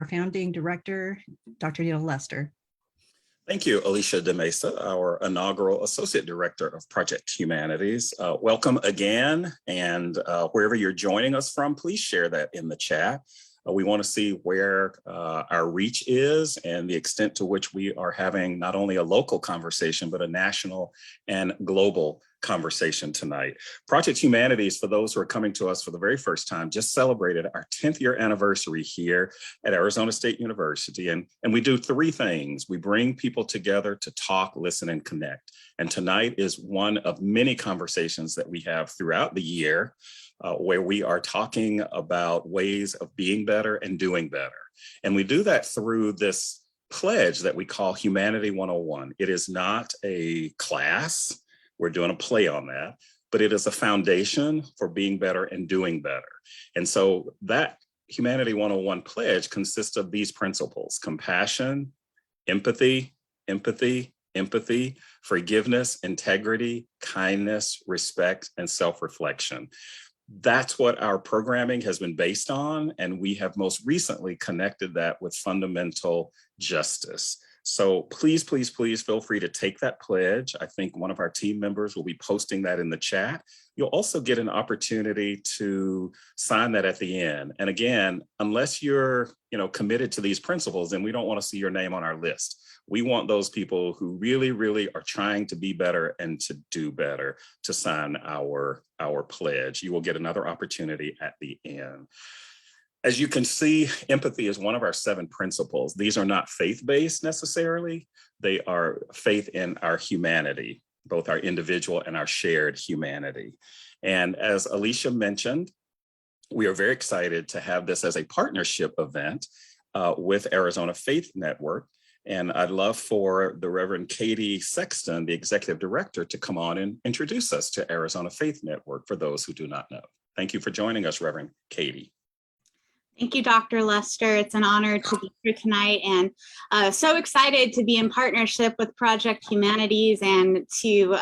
founding director, Dr. Neil Lester. Thank you, Alicia De Mesa, our inaugural Associate Director of Project Humanities. Welcome again, and wherever you're joining us from, please share that in the chat. We want to see where our reach is and the extent to which we are having not only a local conversation, but a national and global conversation tonight. Project Humanities, for those who are coming to us for the very first time, just celebrated our 10th year anniversary here at Arizona State University. And we do three things. We bring people together to talk, listen, and connect. And tonight is one of many conversations that we have throughout the year where we are talking about ways of being better and doing better. And we do that through this pledge that we call Humanity 101. It is not a class. We're doing a play on that, but it is a foundation for being better and doing better. And so that Humanity 101 pledge consists of these principles: compassion, empathy, forgiveness, integrity, kindness, respect, and self-reflection. That's what our programming has been based on, and we have most recently connected that with fundamental justice. So please, please, please feel free to take that pledge. I think one of our team members will be posting that in the chat. You'll also get an opportunity to sign that at the end. And again, unless you're committed to these principles, then we don't want to see your name on our list. We want those people who really, really are trying to be better and to do better to sign our pledge. You will get another opportunity at the end. As you can see, empathy is one of our 7 principles. These are not faith-based necessarily. They are faith in our humanity, both our individual and our shared humanity. And as Alicia mentioned, we are very excited to have this as a partnership event with Arizona Faith Network. And I'd love for the Reverend Katie Sexton, the executive director, to come on and introduce us to Arizona Faith Network for those who do not know. Thank you for joining us, Reverend Katie. Thank you, Dr. Lester. It's an honor to be here tonight, and so excited to be in partnership with Project Humanities and to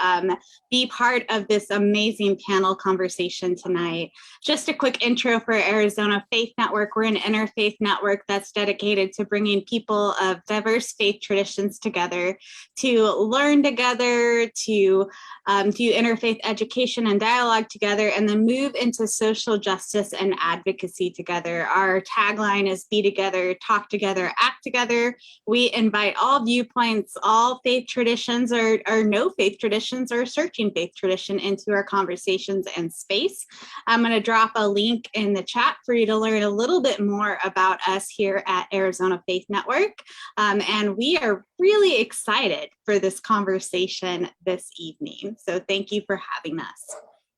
be part of this amazing panel conversation tonight. Just a quick intro for Arizona Faith Network. We're an interfaith network that's dedicated to bringing people of diverse faith traditions together to learn together, to do interfaith education and dialogue together, and then move into social justice and advocacy together. Our tagline is be together, talk together, act together. We invite all viewpoints, all faith traditions or no faith traditions or searching faith tradition into our conversations and space. I'm going to drop a link in the chat for you to learn a little bit more about us here at Arizona Faith Network. And we are really excited for this conversation this evening. So thank you for having us.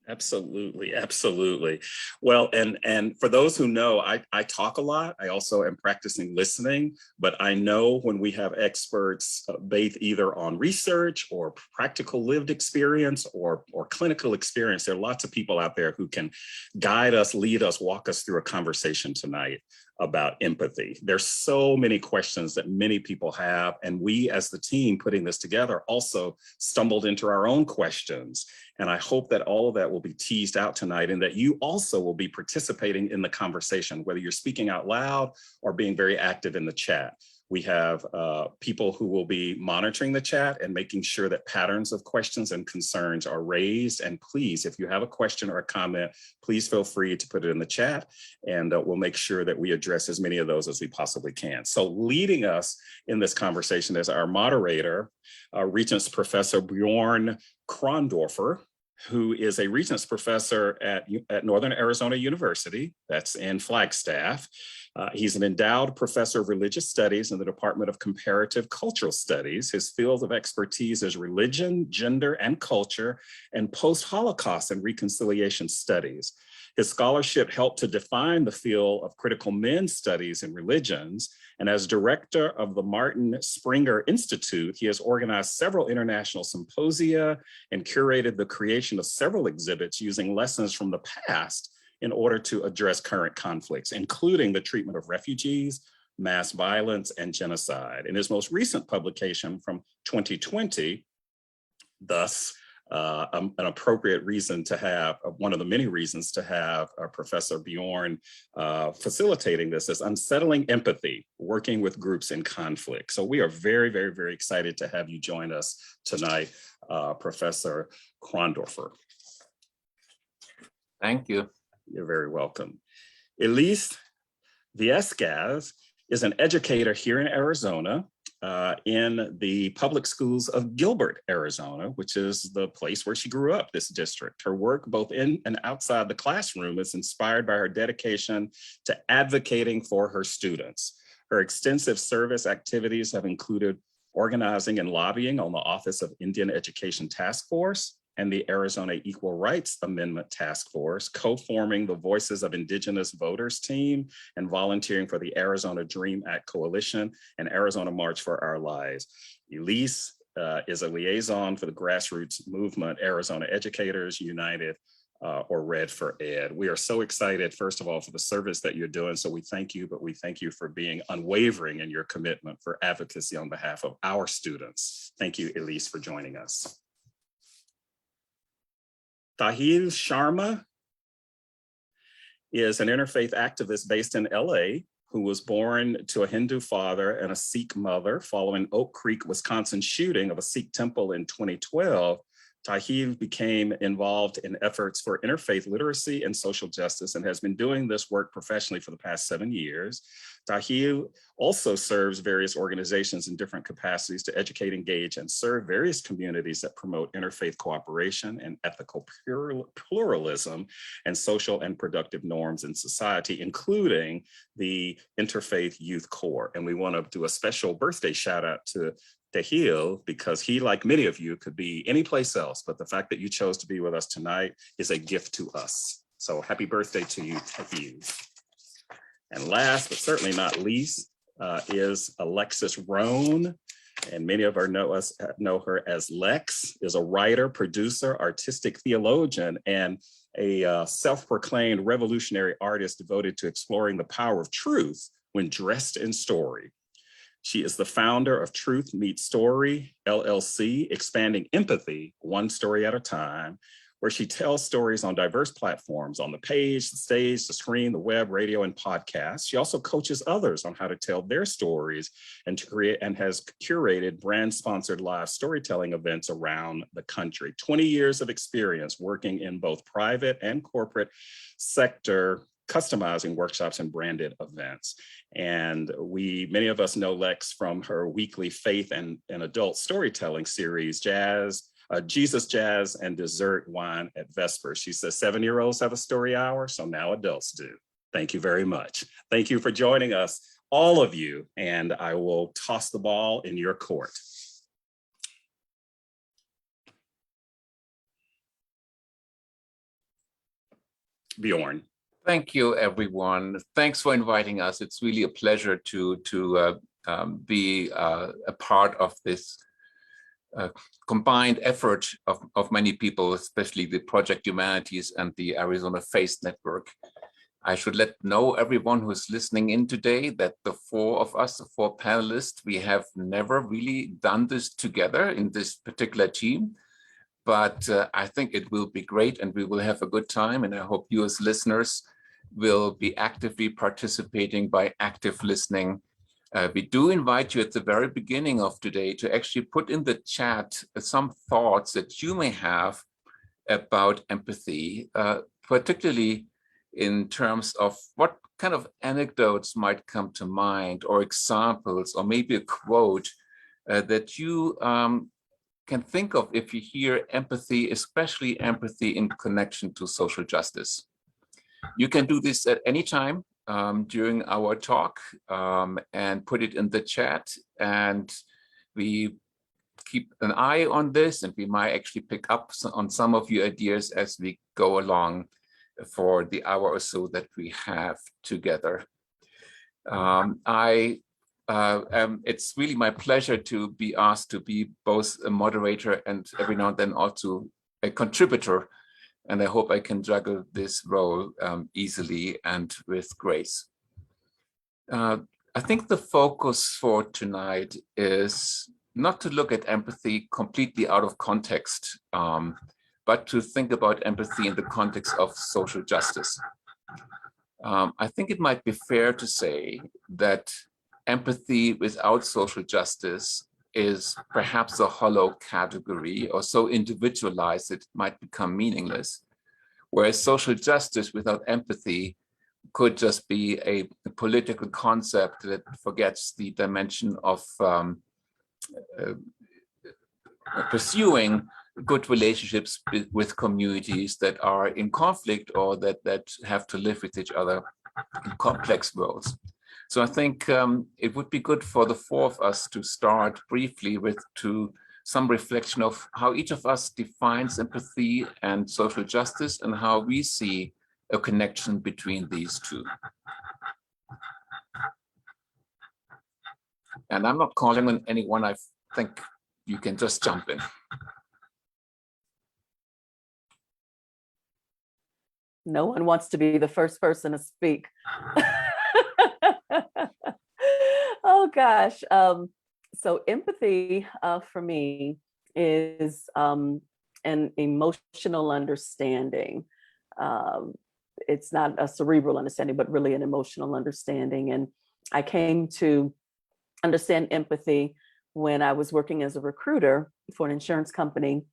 Absolutely, absolutely. Well, and for those who know, I talk a lot. I also am practicing listening, but I know when we have experts based either on research or practical lived experience or clinical experience, there are lots of people out there who can guide us, lead us, walk us through a conversation tonight about empathy. There's so many questions that many people have, and we as the team putting this together also stumbled into our own questions. And I hope that all of that will be teased out tonight and that you also will be participating in the conversation, whether you're speaking out loud or being very active in the chat. We have people who will be monitoring the chat and making sure that patterns of questions and concerns are raised. And please, if you have a question or a comment, please feel free to put it in the chat, and we'll make sure that we address as many of those as we possibly can. So leading us in this conversation is our moderator, Regents Professor Bjorn Krondorfer, who is a Regents Professor at Northern Arizona University, that's in Flagstaff. He's an endowed professor of religious studies in the Department of Comparative Cultural Studies. His field of expertise is religion, gender, and culture, and post-Holocaust and reconciliation studies. His scholarship helped to define the field of critical men's studies in religions. And as director of the Martin Springer Institute, he has organized several international symposia and curated the creation of several exhibits using lessons from the past in order to address current conflicts, including the treatment of refugees, mass violence, and genocide. In his most recent publication from 2020, thus, an appropriate reason to have, one of the many reasons to have Professor Bjorn facilitating this is unsettling empathy, working with groups in conflict. So we are very, very, very excited to have you join us tonight, Professor Krondorfer. Thank you. You're very welcome. Elise Viescaz is an educator here in Arizona, in the public schools of Gilbert, Arizona, which is the place where she grew up, this district. Her work, both in and outside the classroom, is inspired by her dedication to advocating for her students. Her extensive service activities have included organizing and lobbying on the Office of Indian Education Task Force and the Arizona Equal Rights Amendment Task Force, co-forming the Voices of Indigenous Voters team, and volunteering for the Arizona Dream Act Coalition and Arizona March for Our Lives. Elise is a liaison for the grassroots movement, Arizona Educators United, or Red for Ed. We are so excited, first of all, for the service that you're doing. So we thank you, but we thank you for being unwavering in your commitment for advocacy on behalf of our students. Thank you, Elise, for joining us. Tahil Sharma is an interfaith activist based in LA who was born to a Hindu father and a Sikh mother following Oak Creek, Wisconsin shooting of a Sikh temple in 2012. Tahil became involved in efforts for interfaith literacy and social justice and has been doing this work professionally for the past 7 years. Tahil also serves various organizations in different capacities to educate, engage, and serve various communities that promote interfaith cooperation and ethical pluralism and social and productive norms in society, including the Interfaith Youth Corps. And we want to do a special birthday shout out to Tahil, because he, like many of you, could be any place else, but the fact that you chose to be with us tonight is a gift to us. So happy birthday to you, Tahil. And last, but certainly not least, is Alexis Roan. And many of us know her as Lex, is a writer, producer, artistic theologian, and a self-proclaimed revolutionary artist devoted to exploring the power of truth when dressed in story. She is the founder of Truth Meets Story, LLC, expanding empathy one story at a time, where she tells stories on diverse platforms, on the page, the stage, the screen, the web, radio, and podcasts. She also coaches others on how to tell their stories and to create, and has curated brand-sponsored live storytelling events around the country. 20 years of experience working in both private and corporate sector, customizing workshops and branded events. And many of us know Lex from her weekly faith and adult storytelling series, Jesus, Jazz, and Dessert Wine at Vespers. She says 7-year-olds have a story hour, so now adults do. Thank you very much. Thank you for joining us, all of you, and I will toss the ball in your court. Bjorn. Thank you, everyone. Thanks for inviting us. It's really a pleasure to be a part of this combined effort of many people, especially the Project Humanities and the Arizona Faith Network. I should let know everyone who's listening in today that the four of us, the four panelists, we have never really done this together in this particular team. But I think it will be great and we will have a good time. And I hope you as listeners will be actively participating by active listening. We do invite you at the very beginning of today to actually put in the chat some thoughts that you may have about empathy, particularly in terms of what kind of anecdotes might come to mind, or examples, or maybe a quote that you can think of if you hear empathy, especially empathy in connection to social justice. You can do this at any time during our talk and put it in the chat, and we keep an eye on this, and we might actually pick up on some of your ideas as we go along for the hour or so that we have together. It's really my pleasure to be asked to be both a moderator and every now and then also a contributor. And I hope I can juggle this role easily and with grace. I think the focus for tonight is not to look at empathy completely out of context, but to think about empathy in the context of social justice. I think it might be fair to say that empathy without social justice is perhaps a hollow category, or so individualized it might become meaningless. Whereas social justice without empathy could just be a political concept that forgets the dimension of pursuing good relationships with communities that are in conflict or that have to live with each other in complex worlds. So I think it would be good for the four of us to start briefly with some reflection of how each of us defines empathy and social justice and how we see a connection between these two. And I'm not calling on anyone. I think you can just jump in. No one wants to be the first person to speak. Oh gosh. So empathy for me is an emotional understanding. It's not a cerebral understanding, but really an emotional understanding. And I came to understand empathy when I was working as a recruiter for an insurance company.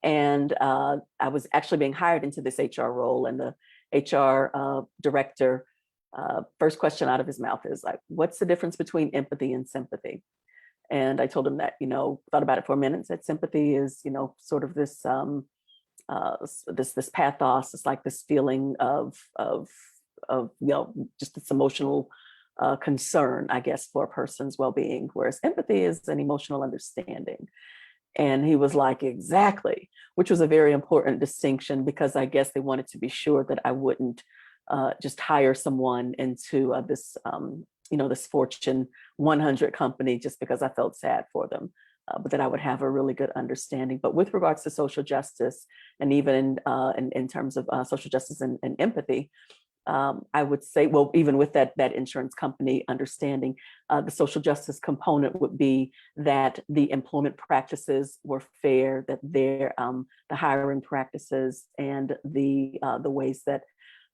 And I was actually being hired into this HR role, and the HR director, first question out of his mouth is like, what's the difference between empathy and sympathy? And I told him that, thought about it for a minute, said sympathy is, sort of this this pathos. It's like this feeling of just this emotional concern, I guess, for a person's well-being, whereas empathy is an emotional understanding. And he was like, exactly, which was a very important distinction, because I guess they wanted to be sure that I wouldn't just hire someone into this, this Fortune 100 company just because I felt sad for them, but that I would have a really good understanding. But with regards to social justice, and even in terms of social justice and empathy, I would say, well, even with that insurance company understanding, the social justice component would be that the employment practices were fair, that the hiring practices and the ways that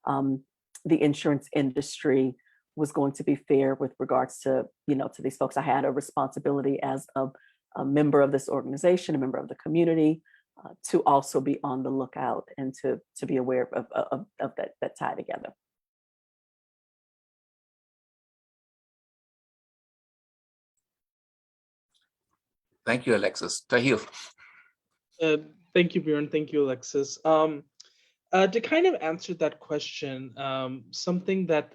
the insurance industry was going to be fair with regards to, to these folks. I had a responsibility as a member of this organization, a member of the community, to also be on the lookout and to be aware of that tie together. Thank you, Alexis. Tahir. Thank you, Bjorn. Thank you, Alexis. To kind of answer that question, something that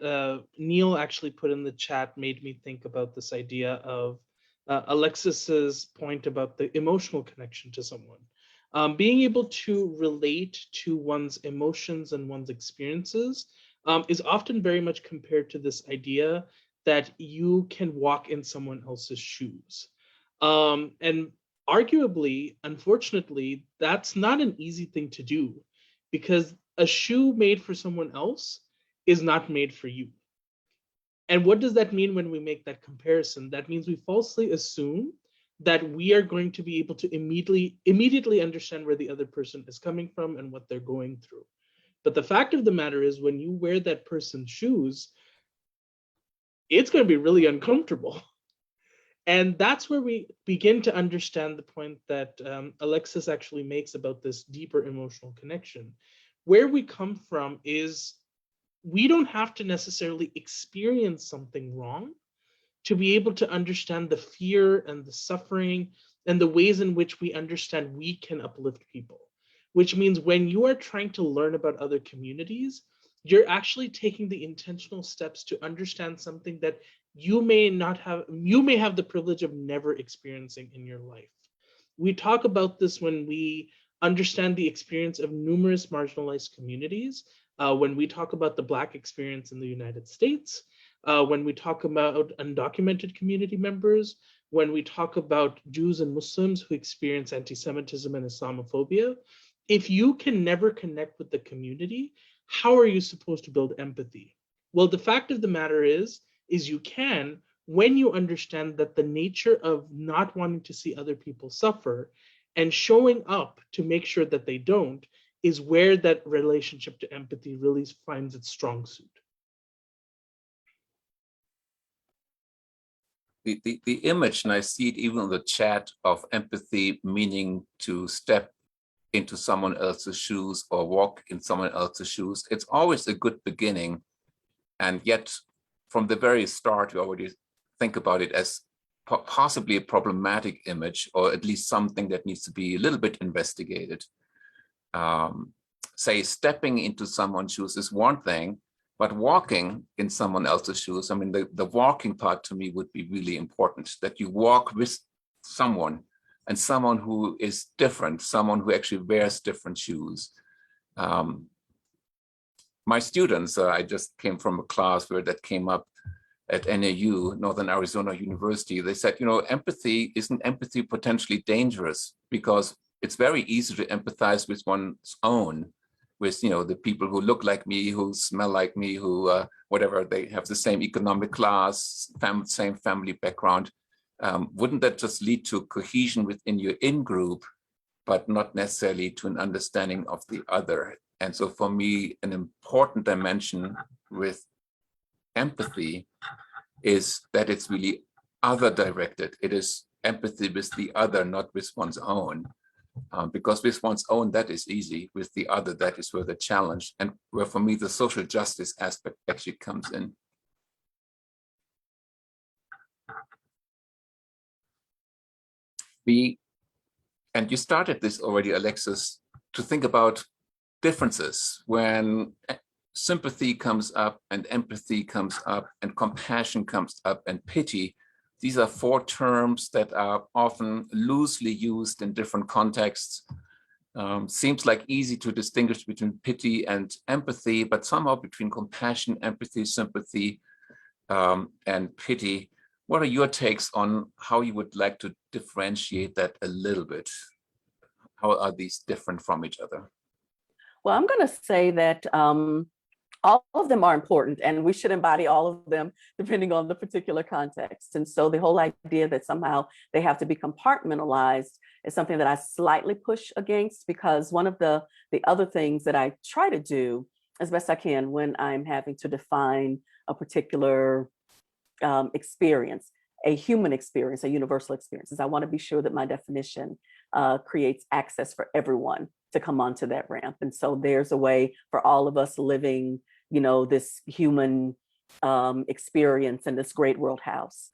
Neil actually put in the chat made me think about this idea of Alexis's point about the emotional connection to someone. Being able to relate to one's emotions and one's experiences is often very much compared to this idea that you can walk in someone else's shoes. And arguably, unfortunately, that's not an easy thing to do, because a shoe made for someone else is not made for you. And what does that mean when we make that comparison? That means we falsely assume that we are going to be able to immediately understand where the other person is coming from and what they're going through. But the fact of the matter is, when you wear that person's shoes, it's going to be really uncomfortable. And that's where we begin to understand the point that Alexis actually makes about this deeper emotional connection. Where we come from is, we don't have to necessarily experience something wrong to be able to understand the fear and the suffering and the ways in which we understand we can uplift people. Which means when you are trying to learn about other communities, you're actually taking the intentional steps to understand something that you may have the privilege of never experiencing in your life. We talk about this when we understand the experience of numerous marginalized communities, when we talk about the Black experience in the United States, when we talk about undocumented community members, when we talk about Jews and Muslims who experience anti-Semitism and Islamophobia. If you can never connect with the community, how are you supposed to build empathy? Well, the fact of the matter is you can when you understand that the nature of not wanting to see other people suffer and showing up to make sure that they don't is where that relationship to empathy really finds its strong suit. The image, and I see it even in the chat, of empathy meaning to step into someone else's shoes or walk in someone else's shoes. It's always a good beginning. And yet from the very start, we already think about it as possibly a problematic image, or at least something that needs to be a little bit investigated. Say stepping into someone's shoes is one thing, but walking in someone else's shoes, I mean, the walking part to me would be really important, that you walk with someone, and someone who is different, someone who actually wears different shoes. My students, I just came from a class where that came up at NAU, Northern Arizona University. They said, isn't empathy potentially dangerous? Because it's very easy to empathize with one's own, with the people who look like me, who smell like me, who whatever, they have the same economic class, same family background. Wouldn't that just lead to cohesion within your in-group, but not necessarily to an understanding of the other? And so for me, an important dimension with empathy is that it's really other-directed. It is empathy with the other, not with one's own. Because with one's own, that is easy. With the other, that is where the challenge, and where for me, the social justice aspect actually comes in. And you started this already, Alexis, to think about differences when sympathy comes up and empathy comes up and compassion comes up and pity. These are four terms that are often loosely used in different contexts. Seems like easy to distinguish between pity and empathy, but somehow between compassion, empathy, sympathy, and pity. What are your takes on how you would like to differentiate that a little bit? How are these different from each other? Well, I'm going to say that all of them are important, and we should embody all of them depending on the particular context. And so the whole idea that somehow they have to be compartmentalized is something that I slightly push against, because one of the other things that I try to do as best I can when I'm having to define a particular experience, a human experience, a universal experience, is I want to be sure that my definition creates access for everyone to come onto that ramp. And so there's a way for all of us living, this human experience in this great world house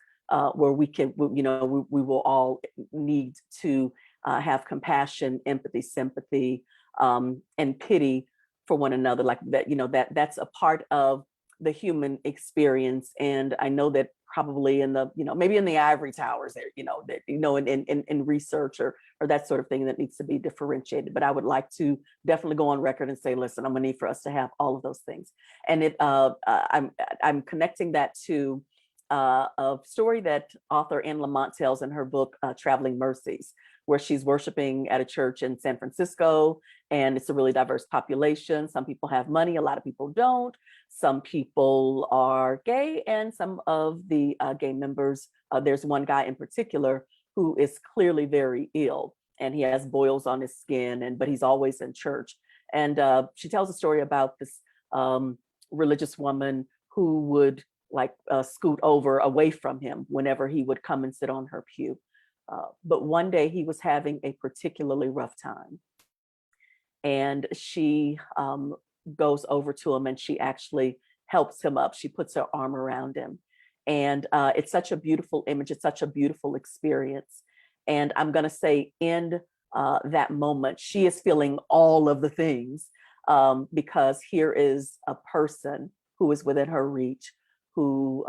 where we can, we will all need to have compassion, empathy, sympathy, and pity for one another. Like that, that's a part of the human experience. And I know that probably in the, maybe in the ivory towers there, in research or that sort of thing that needs to be differentiated. But I would like to definitely go on record and say, listen, I'm gonna need for us to have all of those things. And I'm connecting that to a story that author Anne Lamott tells in her book, Traveling Mercies, where she's worshiping at a church in San Francisco, and it's a really diverse population. Some people have money, a lot of people don't. Some people are gay, and some of the gay members, there's one guy in particular who is clearly very ill, and he has boils on his skin, but he's always in church. And she tells a story about this religious woman who would scoot over away from him whenever he would come and sit on her pew. But one day he was having a particularly rough time. And she goes over to him and she actually helps him up. She puts her arm around him. And it's such a beautiful image. It's such a beautiful experience. And I'm going to say in that moment, she is feeling all of the things because here is a person who is within her reach, who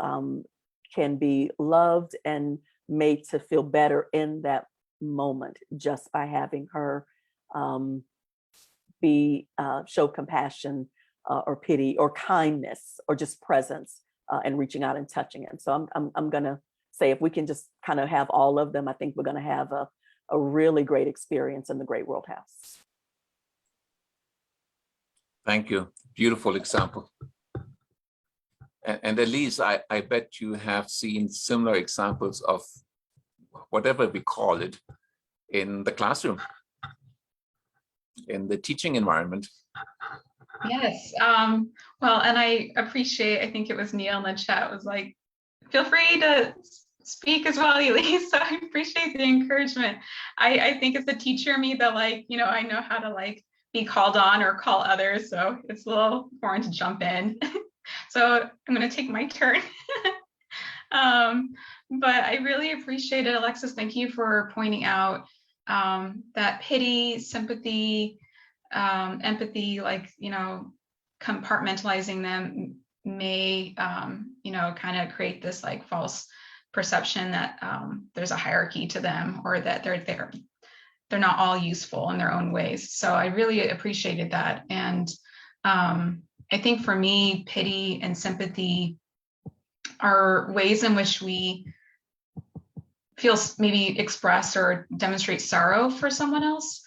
can be loved and made to feel better in that moment just by having her show compassion or pity or kindness or just presence and reaching out and touching it. So I'm gonna say, if we can just kind of have all of them, I think we're gonna have a really great experience in the Great World House. Thank you. Beautiful example. And Elise, I bet you have seen similar examples of whatever we call it in the classroom, in the teaching environment. Yes. Well, and I appreciate, I think it was Neil in the chat was like, feel free to speak as well, Elise. So I appreciate the encouragement. I think it's a teacher in me that like, you know, I know how to like be called on or call others. So it's a little foreign to jump in. So I'm going to take my turn. But I really appreciate it, Alexis. Thank you for pointing out that pity, sympathy, empathy, like, you know, compartmentalizing them may, you know, kind of create this like false perception that there's a hierarchy to them, or that they're not all useful in their own ways. So I really appreciated that. And I think for me, pity and sympathy are ways in which we feel, maybe express or demonstrate sorrow for someone else.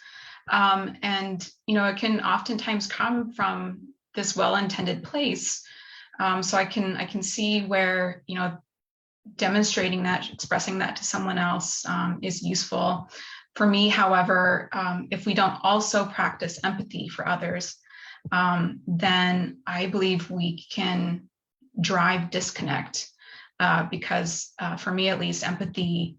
And, you know, it can oftentimes come from this well-intended place. So I can see where, you know, demonstrating that, expressing that to someone else is useful. For me, however, if we don't also practice empathy for others, then I believe we can drive disconnect, because for me, at least, empathy,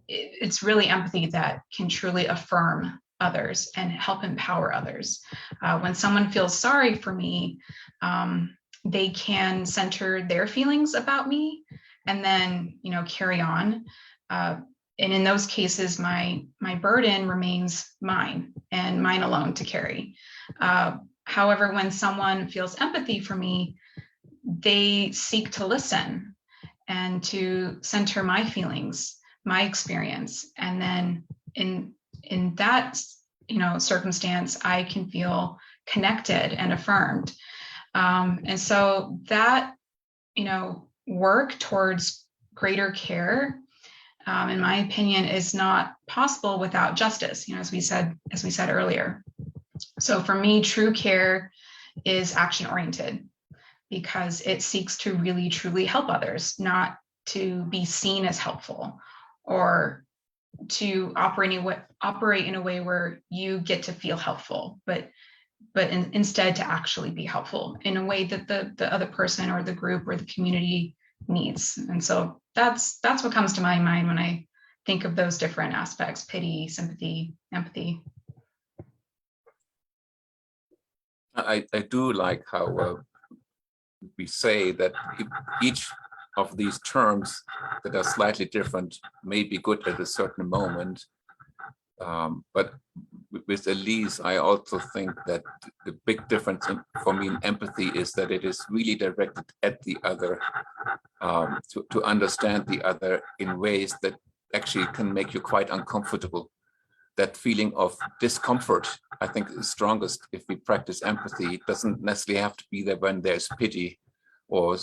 it's really empathy that can truly affirm others and help empower others. When someone feels sorry for me, they can center their feelings about me and then, you know, carry on. And in those cases, my burden remains mine and mine alone to carry. However, when someone feels empathy for me, they seek to listen and to center my feelings, my experience. And then in that, you know, circumstance, I can feel connected and affirmed. And so that, you know, work towards greater care, in my opinion, is not possible without justice, you know, as we said earlier. So for me, true care is action oriented, because it seeks to really truly help others, not to be seen as helpful or to operate in a way where you get to feel helpful, but instead to actually be helpful in a way that the other person or the group or the community needs. And so that's what comes to my mind when I think of those different aspects: pity, sympathy, empathy. I do like how we say that each of these terms that are slightly different may be good at a certain moment. But with Elise, I also think that the big difference for me in empathy is that it is really directed at the other, to understand the other in ways that actually can make you quite uncomfortable. That feeling of discomfort, I think, is strongest if we practice empathy. It doesn't necessarily have to be there when there's pity or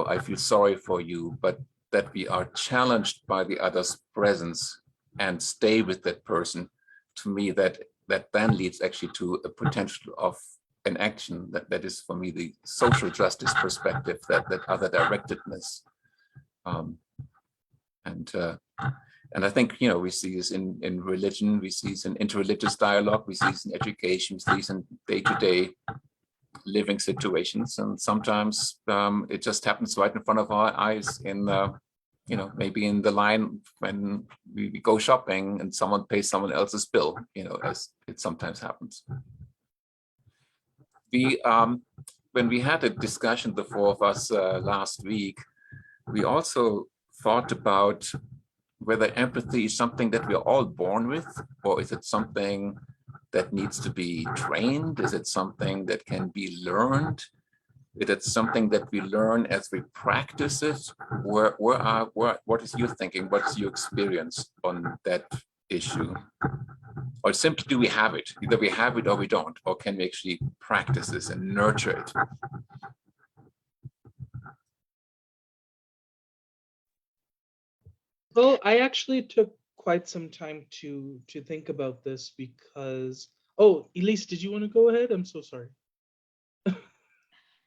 I feel sorry for you, but that we are challenged by the other's presence and stay with that person. To me, that then leads actually to a potential of an action that is, for me, the social justice perspective, that other directedness. And I think, you know, we see this in religion, we see this in interreligious dialogue, we see this in education, we see this in day-to-day living situations, and sometimes it just happens right in front of our eyes in you know, maybe in the line when we go shopping and someone pays someone else's bill, you know, as it sometimes happens. When we had a discussion, the four of us, last week, we also thought about whether empathy is something that we're all born with, or is it something that needs to be trained? Is it something that can be learned? Is it something that we learn as we practice it? What is your thinking? What is your experience on that issue? Or simply, do we have it? Either we have it or we don't, or can we actually practice this and nurture it? Well, I actually took quite some time to think about this because, oh, Elise, did you want to go ahead? I'm so sorry.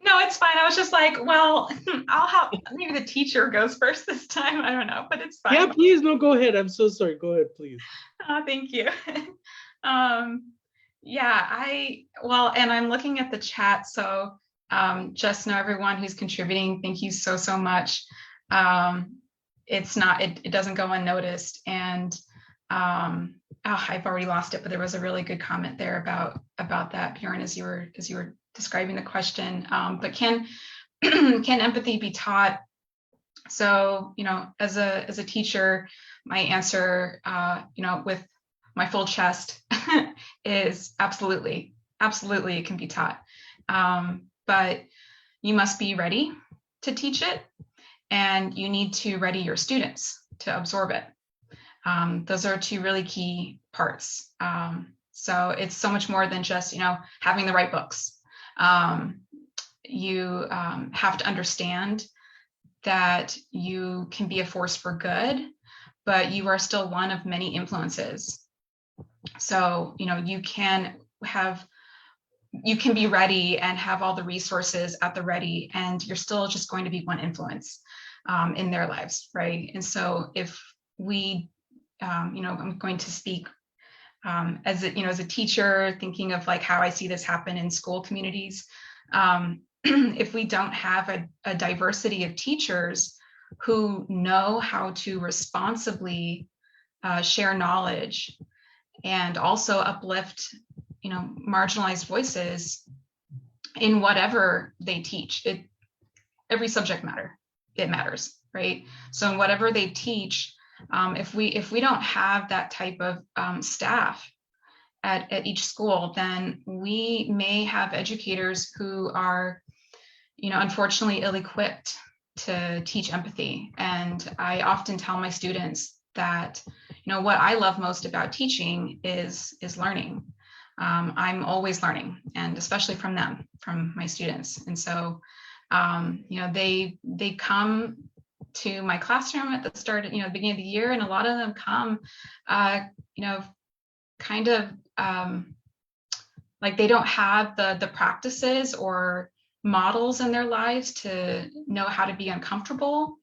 No, it's fine. I was just like, well, I'll have, maybe the teacher goes first this time. I don't know, but it's fine. Yeah, please, no, go ahead. I'm so sorry. Go ahead, please. Thank you. Yeah, well, and I'm looking at the chat. So just know everyone who's contributing, thank you so, so much. It doesn't go unnoticed. And I've already lost it, but there was a really good comment there about that, Bjorn, as you were describing the question. But can empathy be taught? So, as a teacher, my answer, with my full chest is absolutely it can be taught. But you must be ready to teach it, and you need to ready your students to absorb it. Those are two really key parts. So it's so much more than just, having the right books. You have to understand that you can be a force for good, but you are still one of many influences. So, you can be ready and have all the resources at the ready, and you're still just going to be one influence in their lives, right? And so if we, I'm going to speak as a teacher, thinking of like how I see this happen in school communities. If we don't have a diversity of teachers who know how to responsibly share knowledge and also uplift, marginalized voices in whatever they teach, every subject matter, it matters, right? So in whatever they teach, if we don't have that type of staff at each school, then we may have educators who are, unfortunately ill-equipped to teach empathy. And I often tell my students that, what I love most about teaching is learning. I'm always learning, and especially from them, from my students. And so, they come to my classroom at the start, the beginning of the year, and a lot of them come, kind of like they don't have the practices or models in their lives to know how to be uncomfortable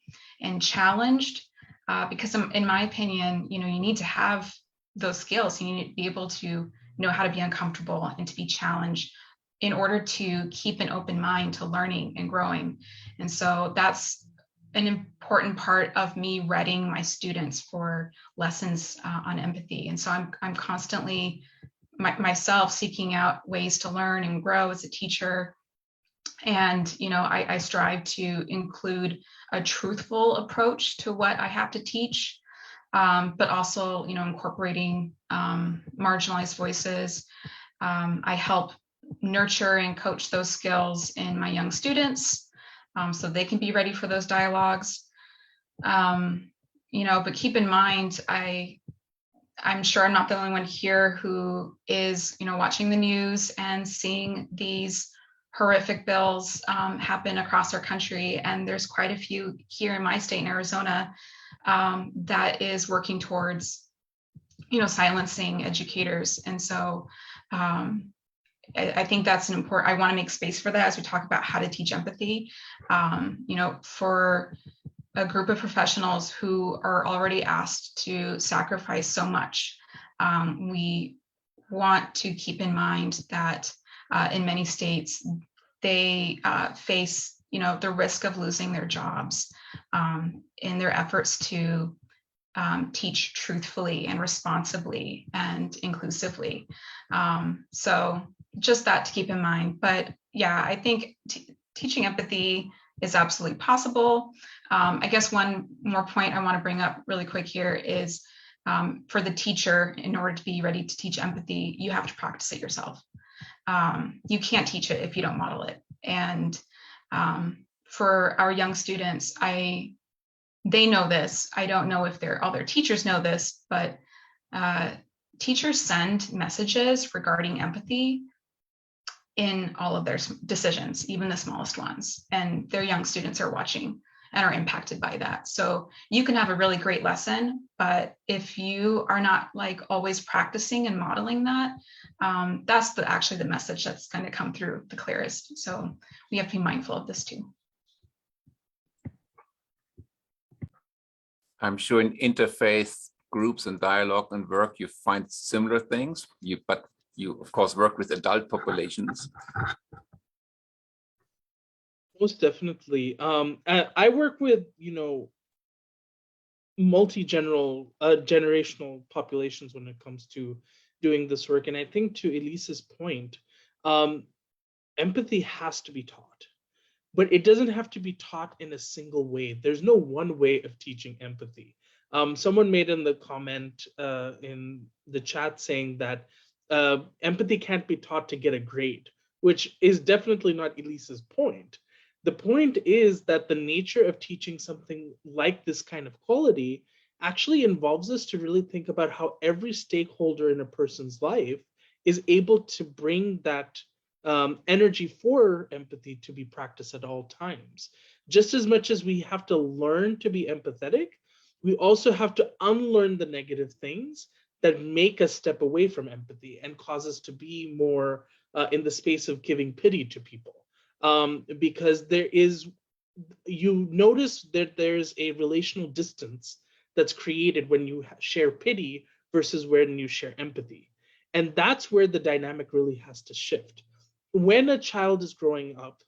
and challenged, because in my opinion, you need to have those skills. You need to be able to know how to be uncomfortable and to be challenged in order to keep an open mind to learning and growing. And so that's an important part of me readying my students for lessons on empathy. And so I'm constantly myself seeking out ways to learn and grow as a teacher. And, I strive to include a truthful approach to what I have to teach, but also, incorporating marginalized voices. I help nurture and coach those skills in my young students, so they can be ready for those dialogues. But keep in mind, I'm sure I'm not the only one here who is, watching the news and seeing these horrific bills happen across our country. And there's quite a few here in my state in Arizona that is working towards, silencing educators. And so I think that's I want to make space for that as we talk about how to teach empathy, for a group of professionals who are already asked to sacrifice so much. We want to keep in mind that in many states, they face, the risk of losing their jobs in their efforts to teach truthfully and responsibly and inclusively. So just that to keep in mind. But yeah, I think teaching empathy is absolutely possible. I guess one more point I want to bring up really quick here is for the teacher, in order to be ready to teach empathy, you have to practice it yourself. You can't teach it if you don't model it. And for our young students, they know this. I don't know if all their teachers know this, but teachers send messages regarding empathy in all of their decisions, even the smallest ones, and their young students are watching and are impacted by that. So you can have a really great lesson, but if you are not like always practicing and modeling that, that's actually the message that's going to come through the clearest. So we have to be mindful of this too. I'm sure in interfaith groups and dialogue and work, you find similar things, but you of course work with adult populations. Most definitely. I work with, generational populations when it comes to doing this work. And I think to Elise's point, empathy has to be taught, but it doesn't have to be taught in a single way. There's no one way of teaching empathy. Someone made in the comment in the chat saying that empathy can't be taught to get a grade, which is definitely not Elise's point. The point is that the nature of teaching something like this kind of quality actually involves us to really think about how every stakeholder in a person's life is able to bring that energy for empathy to be practiced at all times. Just as much as we have to learn to be empathetic, we also have to unlearn the negative things that make us step away from empathy and cause us to be more in the space of giving pity to people. Because you notice that there's a relational distance that's created when you share pity versus when you share empathy. And that's where the dynamic really has to shift. When a child is growing up,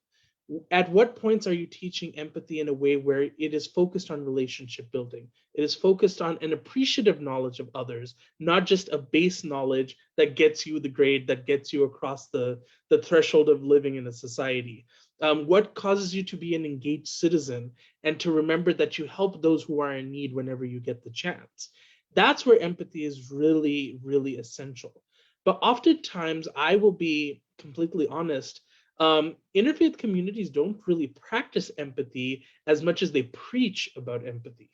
at what points are you teaching empathy in a way where it is focused on relationship building? It is focused on an appreciative knowledge of others, not just a base knowledge that gets you the grade, that gets you across the threshold of living in a society. What causes you to be an engaged citizen and to remember that you help those who are in need whenever you get the chance? That's where empathy is really, really essential. But oftentimes, I will be completely honest, interfaith communities don't really practice empathy as much as they preach about empathy.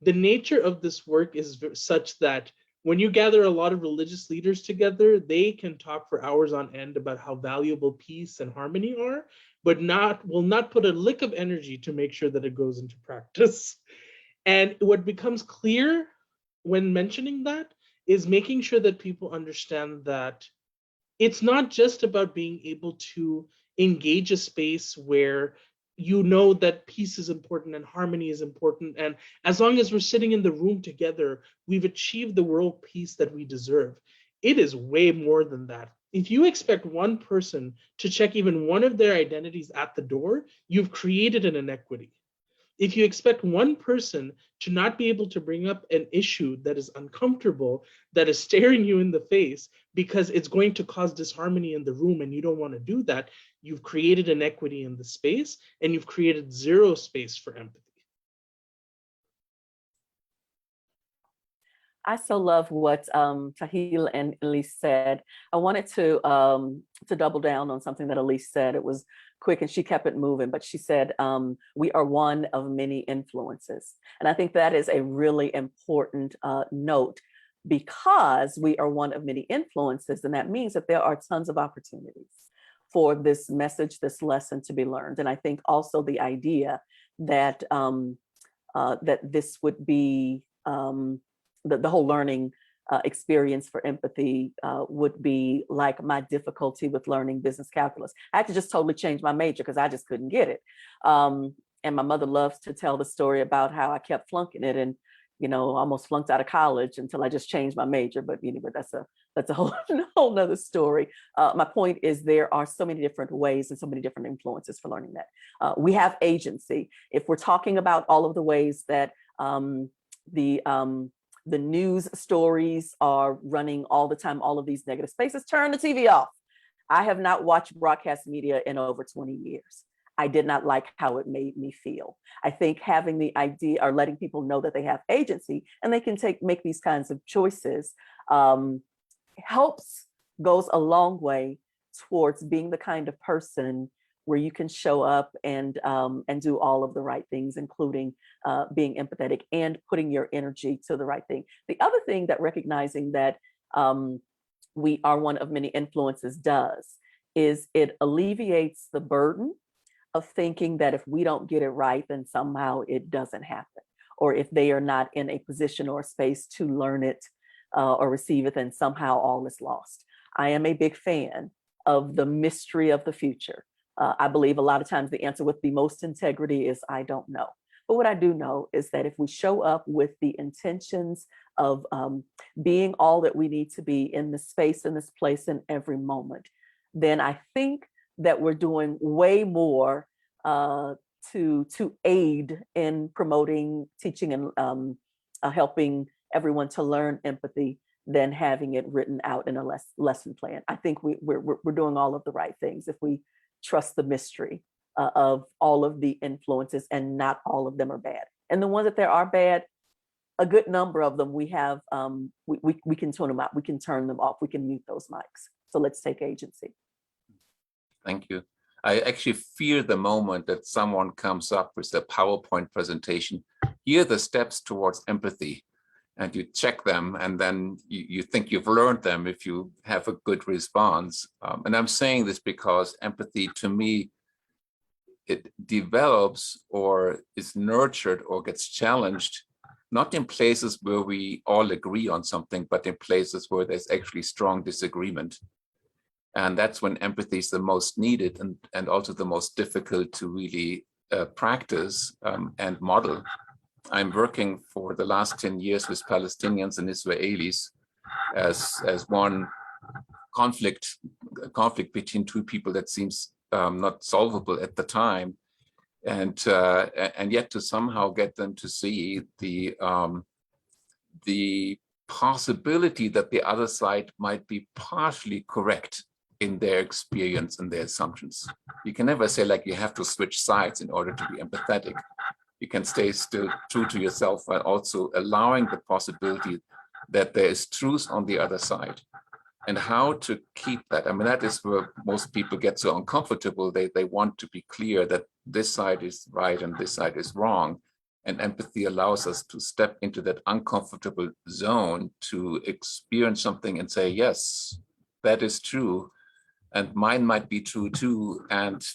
The nature of this work is such that when you gather a lot of religious leaders together, they can talk for hours on end about how valuable peace and harmony are, but will not put a lick of energy to make sure that it goes into practice. And what becomes clear when mentioning that is making sure that people understand that it's not just about being able to engage a space where you know that peace is important and harmony is important. And as long as we're sitting in the room together, we've achieved the world peace that we deserve. It is way more than that. If you expect one person to check even one of their identities at the door, you've created an inequity. If you expect one person to not be able to bring up an issue that is uncomfortable, that is staring you in the face because it's going to cause disharmony in the room and you don't want to do that, you've created inequity in the space and you've created zero space for empathy. I so love what Tahil and Elise said. I wanted to double down on something that Elise said. It was quick and she kept it moving, but she said, we are one of many influences. And I think that is a really important note, because we are one of many influences. And that means that there are tons of opportunities for this message, this lesson to be learned. And I think also the idea that, that this would be, the whole learning experience for empathy would be like my difficulty with learning business calculus. I had to just totally change my major because I just couldn't get it. And my mother loves to tell the story about how I kept flunking it and, almost flunked out of college until I just changed my major. But anyway, that's a whole nother story. My point is there are so many different ways and so many different influences for learning that. We have agency. If we're talking about all of the ways that the news stories are running all the time, all of these negative spaces, turn the TV off. I have not watched broadcast media in over 20 years. I did not like how it made me feel. I think having the idea or letting people know that they have agency and they can make these kinds of choices goes a long way towards being the kind of person where you can show up and do all of the right things, including being empathetic and putting your energy to the right thing. The other thing that recognizing that we are one of many influences does is it alleviates the burden of thinking that if we don't get it right, then somehow it doesn't happen. Or if they are not in a position or space to learn it or receive it, then somehow all is lost. I am a big fan of the mystery of the future. I believe a lot of times the answer with the most integrity is I don't know. But what I do know is that if we show up with the intentions of being all that we need to be in this space, in this place, in every moment, then I think that we're doing way more to aid in promoting, teaching, and helping everyone to learn empathy than having it written out in a lesson plan. I think we're doing all of the right things if we trust the mystery of all of the influences, and not all of them are bad. And the ones that there are bad, a good number of them we have, we can tune them out, we can turn them off, we can mute those mics. So let's take agency. Thank you. I actually fear the moment that someone comes up with a PowerPoint presentation. Here are the steps towards empathy, and you check them, and then you think you've learned them if you have a good response. And I'm saying this because empathy, to me, it develops or is nurtured or gets challenged, not in places where we all agree on something, but in places where there's actually strong disagreement. And that's when empathy is the most needed and also the most difficult to really practice and model. I'm working for the last 10 years with Palestinians and Israelis as one conflict between two people that seems not solvable at the time, and yet to somehow get them to see the possibility that the other side might be partially correct in their experience and their assumptions. You can never say like you have to switch sides in order to be empathetic. You can stay still true to yourself while also allowing the possibility that there is truth on the other side. And how to keep that. I mean, that is where most people get so uncomfortable. They want to be clear that this side is right and this side is wrong. And empathy allows us to step into that uncomfortable zone to experience something and say, yes, that is true. And mine might be true too. And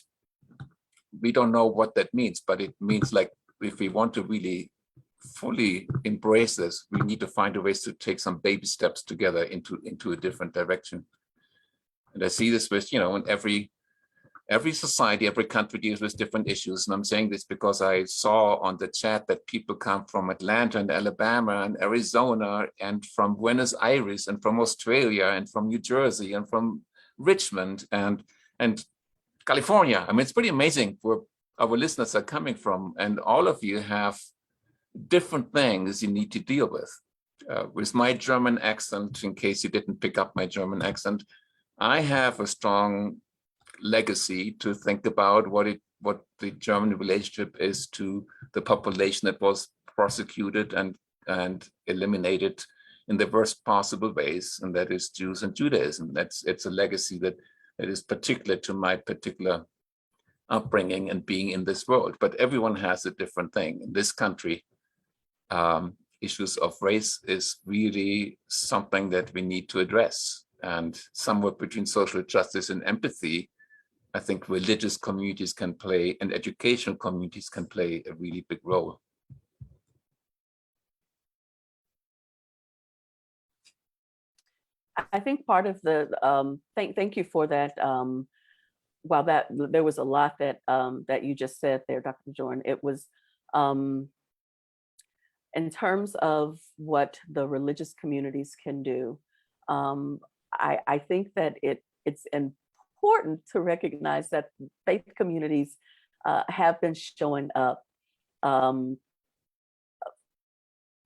we don't know what that means, but it means like if we want to really fully embrace this, we need to find a ways to take some baby steps together into a different direction. And I see this with, in every society, every country deals with different issues. And I'm saying this because I saw on the chat that people come from Atlanta and Alabama and Arizona and from Buenos Aires and from Australia and from New Jersey and from Richmond and California. I mean, it's pretty amazing where our listeners are coming from. And all of you have different things you need to deal with. With my German accent, in case you didn't pick up my German accent, I have a strong legacy to think about what the German relationship is to the population that was prosecuted and eliminated in the worst possible ways, and that is Jews and Judaism. It's a legacy that is particular to my particular upbringing and being in this world. But everyone has a different thing. In this country, issues of race is really something that we need to address. And somewhere between social justice and empathy, I think religious communities can play and educational communities can play a really big role. I think part of the thank you for that. While that there was a lot that that you just said there, Dr. Jordan, it was in terms of what the religious communities can do. I think that it's important to recognize that faith communities have been showing up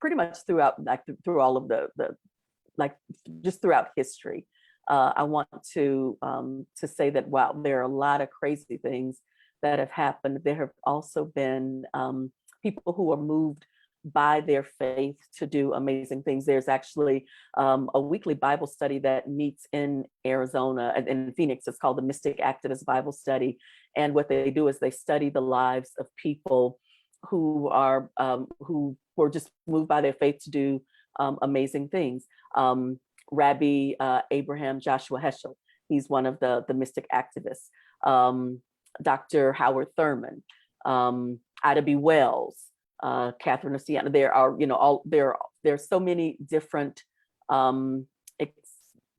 pretty much throughout, like through all of the like just throughout history. I want to say that while there are a lot of crazy things that have happened, there have also been people who are moved by their faith to do amazing things. There's actually a weekly Bible study that meets in Arizona, in Phoenix. It's called the Mystic Activist Bible Study. And what they do is they study the lives of people who were just moved by their faith to do amazing things. Rabbi Abraham Joshua Heschel, he's one of the mystic activists. Dr. Howard Thurman, Ida B. Wells, Catherine of Siena. There are, there's so many different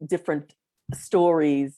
different stories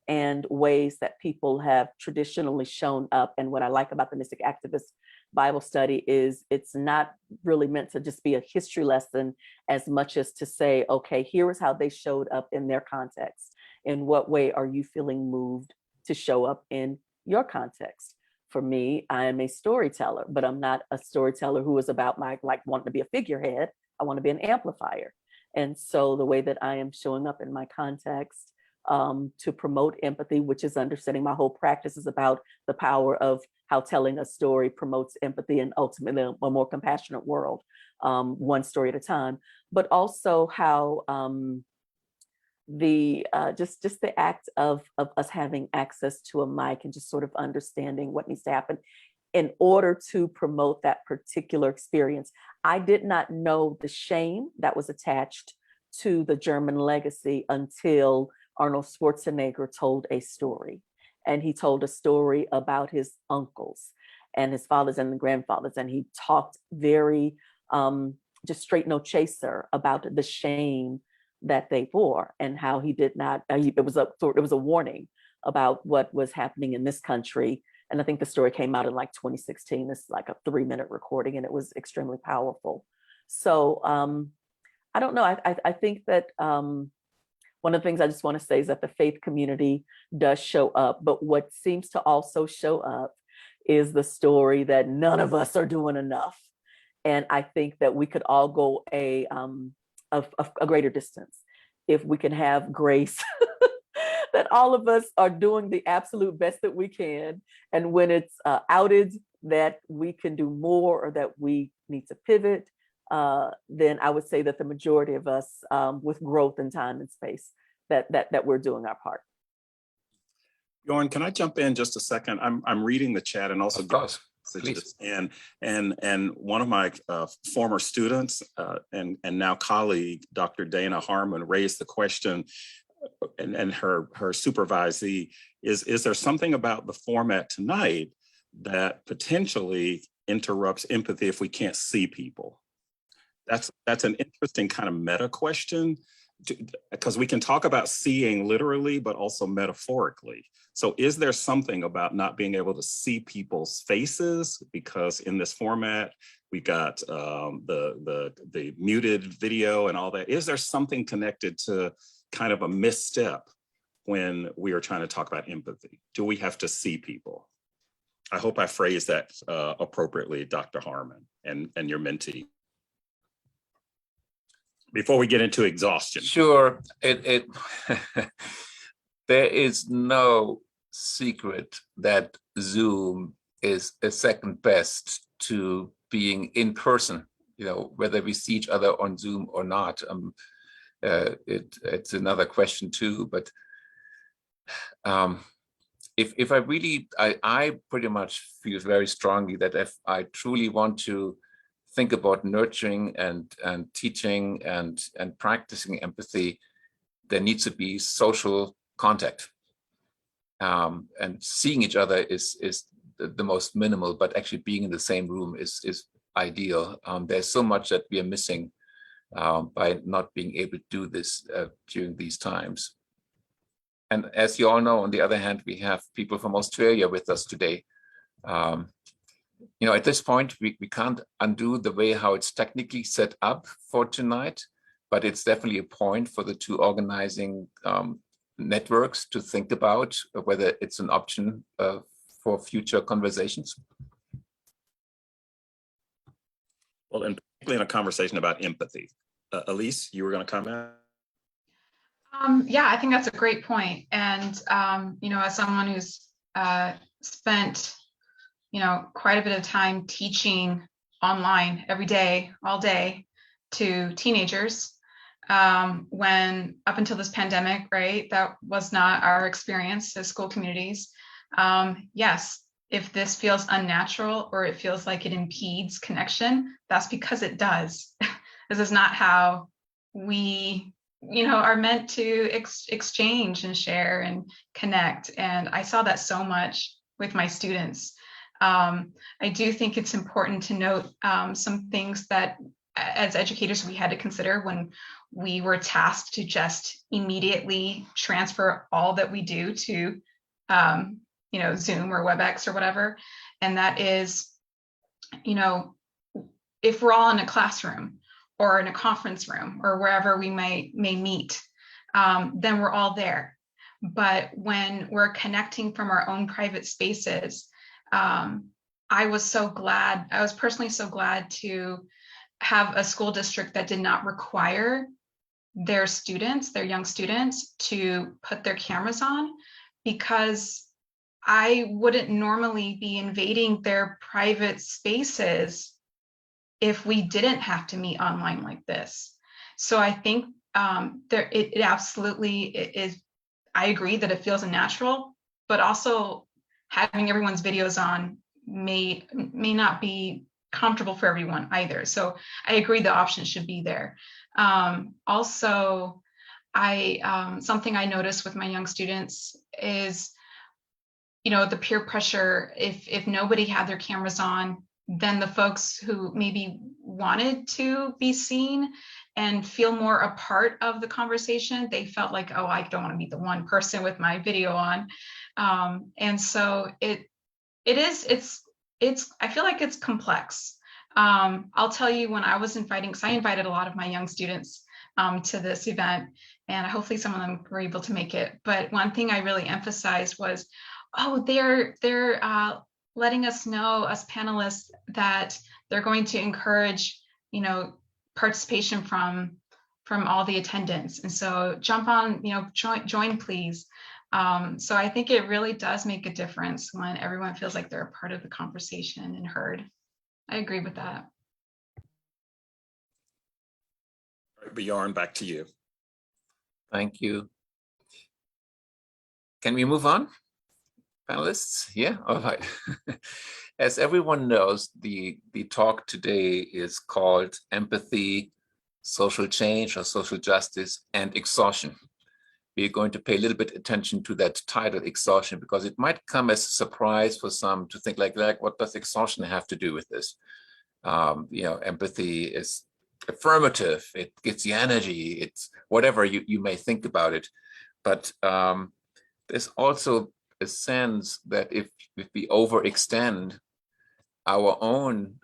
and ways that people have traditionally shown up. And what I like about the Mystic Activist Bible study is it's not really meant to just be a history lesson as much as to say, okay, here is how they showed up in their context. In what way are you feeling moved to show up in your context? For me, I am a storyteller, but I'm not a storyteller who is about wanting to be a figurehead. I want to be an amplifier. And so the way that I am showing up in my context to promote empathy, which is understanding my whole practice is about the power of how telling a story promotes empathy and ultimately a more compassionate world, one story at a time, but also how just the act of us having access to a mic and just sort of understanding what needs to happen in order to promote that particular experience. I did not know the shame that was attached to the German legacy until Arnold Schwarzenegger told a story. And he told a story about his uncles and his fathers and the grandfathers. And he talked very just straight no chaser about the shame that they bore and how he did not, it was a warning about what was happening in this country. And I think the story came out in like 2016. It's like a 3-minute recording and it was extremely powerful. So I don't know, I think that one of the things I just want to say is that the faith community does show up, but what seems to also show up is the story that none of us are doing enough. And I think that we could all go a greater distance if we can have grace that all of us are doing the absolute best that we can. And when it's outed that we can do more or that we need to pivot, then I would say that the majority of us with growth in time and space, that we're doing our part. Bjorn, can I jump in just a second? I'm reading the chat and also of course. messages. And one of my former students and now colleague, Dr. Dana Harmon, raised the question, and her supervisee, is there something about the format tonight that potentially interrupts empathy if we can't see people? That's an interesting kind of meta question, because we can talk about seeing literally, but also metaphorically. So is there something about not being able to see people's faces? Because in this format, we got the muted video and all that. Is there something connected to kind of a misstep when we are trying to talk about empathy? Do we have to see people? I hope I phrased that appropriately, Dr. Harmon and your mentee. Before we get into exhaustion. Sure, it there is no secret that Zoom is a second best to being in person, whether we see each other on Zoom or not. It's another question too, but if I really, I pretty much feel very strongly that if I truly want to think about nurturing and teaching and practicing empathy, there needs to be social contact. And seeing each other is the most minimal, but actually being in the same room is ideal. There's so much that we are missing by not being able to do this during these times. And as you all know, on the other hand, we have people from Australia with us today. At this point, we can't undo the way how it's technically set up for tonight, but it's definitely a point for the two organizing networks to think about whether it's an option for future conversations. Well, and particularly in a conversation about empathy. Elise, you were going to comment? Yeah, I think that's a great point. And, as someone who's spent quite a bit of time teaching online every day, all day to teenagers, when up until this pandemic, right, that was not our experience as school communities. Yes, if this feels unnatural or it feels like it impedes connection, that's because it does. This is not how we, are meant to exchange and share and connect. And I saw that so much my students. I do think it's important to note some things that as educators we had to consider when we were tasked to just immediately transfer all that we do to Zoom or WebEx or whatever. And that is, if we're all in a classroom or in a conference room or wherever we may meet, then we're all there. But when we're connecting from our own private spaces, I was personally so glad to have a school district that did not require their young students, to put their cameras on, because I wouldn't normally be invading their private spaces if we didn't have to meet online like this. So I think it absolutely is. I agree that it feels unnatural, but also having everyone's videos on may not be comfortable for everyone either. So I agree the option should be there. Also, something I noticed with my young students is, the peer pressure. If nobody had their cameras on, then the folks who maybe wanted to be seen and feel more a part of the conversation, they felt like, oh, I don't want to be the one person with my video on. And so I feel like it's complex. I'll tell you, when I was inviting, because I invited a lot of my young students to this event, and hopefully some of them were able to make it. But one thing I really emphasized was, they're letting us know, us panelists, that they're going to encourage, participation from all the attendants. And so jump on, join please. So I think it really does make a difference when everyone feels like they're a part of the conversation and heard. I agree with that. Bjorn, back to you. Thank you. Can we move on, panelists? Yeah, all right. As everyone knows, the talk today is called Empathy, Social Change or Social Justice, and Exhaustion. We're going to pay a little bit attention to that title, Exhaustion, because it might come as a surprise for some to think like, what does exhaustion have to do with this? Empathy is affirmative, it gives you energy, it's whatever you may think about it. But there's also a sense that if we overextend our own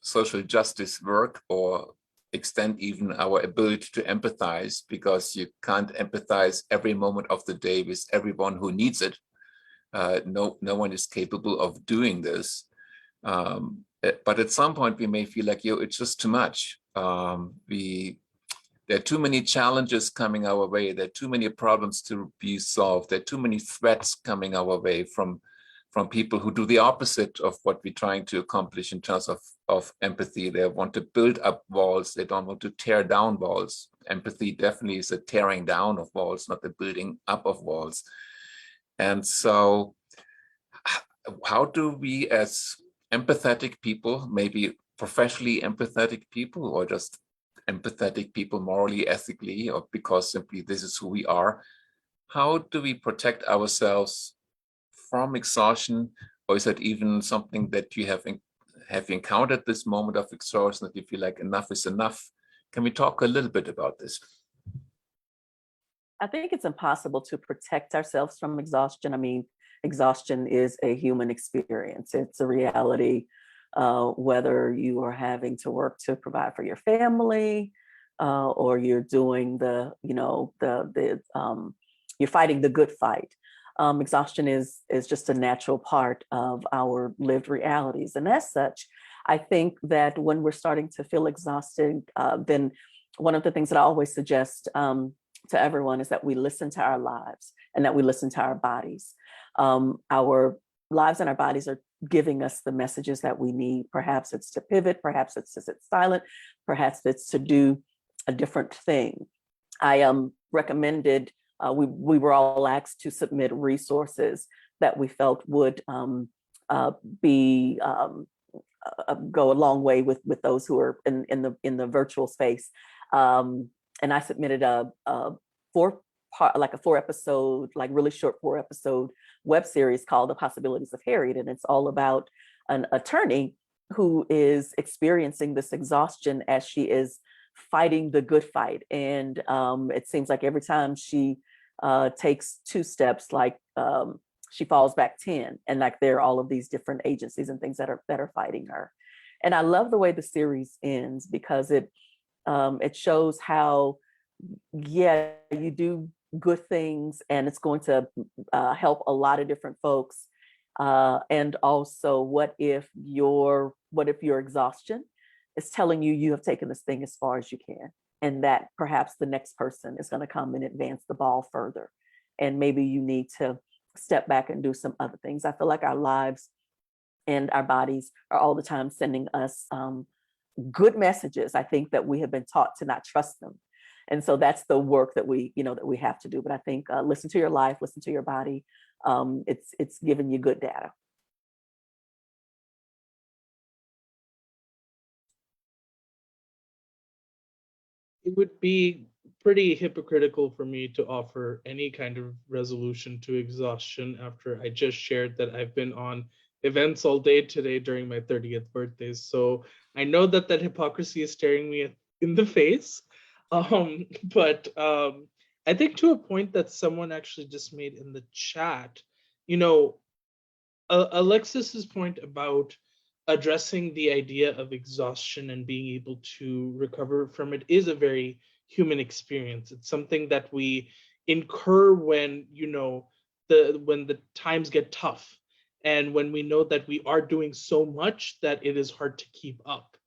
social justice work, or extend even our ability to empathize, because you can't empathize every moment of the day with everyone who needs it. No one is capable of doing this. But at some point we may feel like, it's just too much. There are too many challenges coming our way. There are too many problems to be solved. There are too many threats coming our way from people who do the opposite of what we're trying to accomplish in terms of empathy. They want to build up walls. They don't want to tear down walls. Empathy definitely is a tearing down of walls, not the building up of walls. And so how do we, as empathetic people, maybe professionally empathetic people, or just empathetic people morally, ethically, or because simply this is who we are, how do we protect ourselves from exhaustion? Or is that even something that you have encountered, this moment of exhaustion, that you feel like enough is enough? Can we talk a little bit about this? I think it's impossible to protect ourselves from exhaustion. I mean, exhaustion is a human experience. It's a reality, whether you are having to work to provide for your family, or you're doing you're fighting the good fight. Exhaustion is just a natural part of our lived realities. And as such, I think that when we're starting to feel exhausted, then one of the things that I always suggest to everyone is that we listen to our lives and that we listen to our bodies. Our lives and our bodies are giving us the messages that we need. Perhaps it's to pivot, perhaps it's to sit silent, perhaps it's to do a different thing. I recommended, we were all asked to submit resources that we felt would go a long way with those who are in the virtual space. And I submitted 4 part, like a 4-episode, like really short 4-episode web series called The Possibilities of Harriet. And it's all about an attorney who is experiencing this exhaustion as she is fighting the good fight. And it seems like every time she takes 2 steps, like she falls back 10, and like there are all of these different agencies and things that are fighting her. And I love the way the series ends, because it shows how, yeah, you do good things and it's going to help a lot of different folks. And also, what if your exhaustion is telling you you have taken this thing as far as you can, and that perhaps the next person is going to come and advance the ball further, and maybe you need to step back and do some other things. I feel like our lives and our bodies are all the time sending us good messages. I think that we have been taught to not trust them. And so that's the work that we have to do. But I think listen to your life, listen to your body. It's giving you good data. It would be pretty hypocritical for me to offer any kind of resolution to exhaustion after I just shared that I've been on events all day today during my 30th birthday. So I know that hypocrisy is staring me in the face. But I think to a point that someone actually just made in the chat, Alexis's point about addressing the idea of exhaustion and being able to recover from it is a very human experience. It's something that we incur when when the times get tough, and when we know that we are doing so much that it is hard to keep up.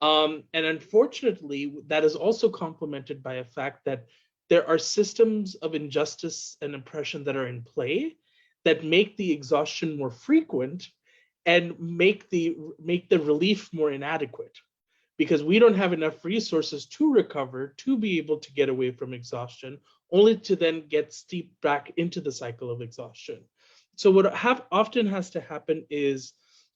And unfortunately, that is also complemented by a fact that there are systems of injustice and oppression that are in play that make the exhaustion more frequent and make the relief more inadequate, because we don't have enough resources to recover, to be able to get away from exhaustion, only to then get steeped back into the cycle of exhaustion. So what often has to happen is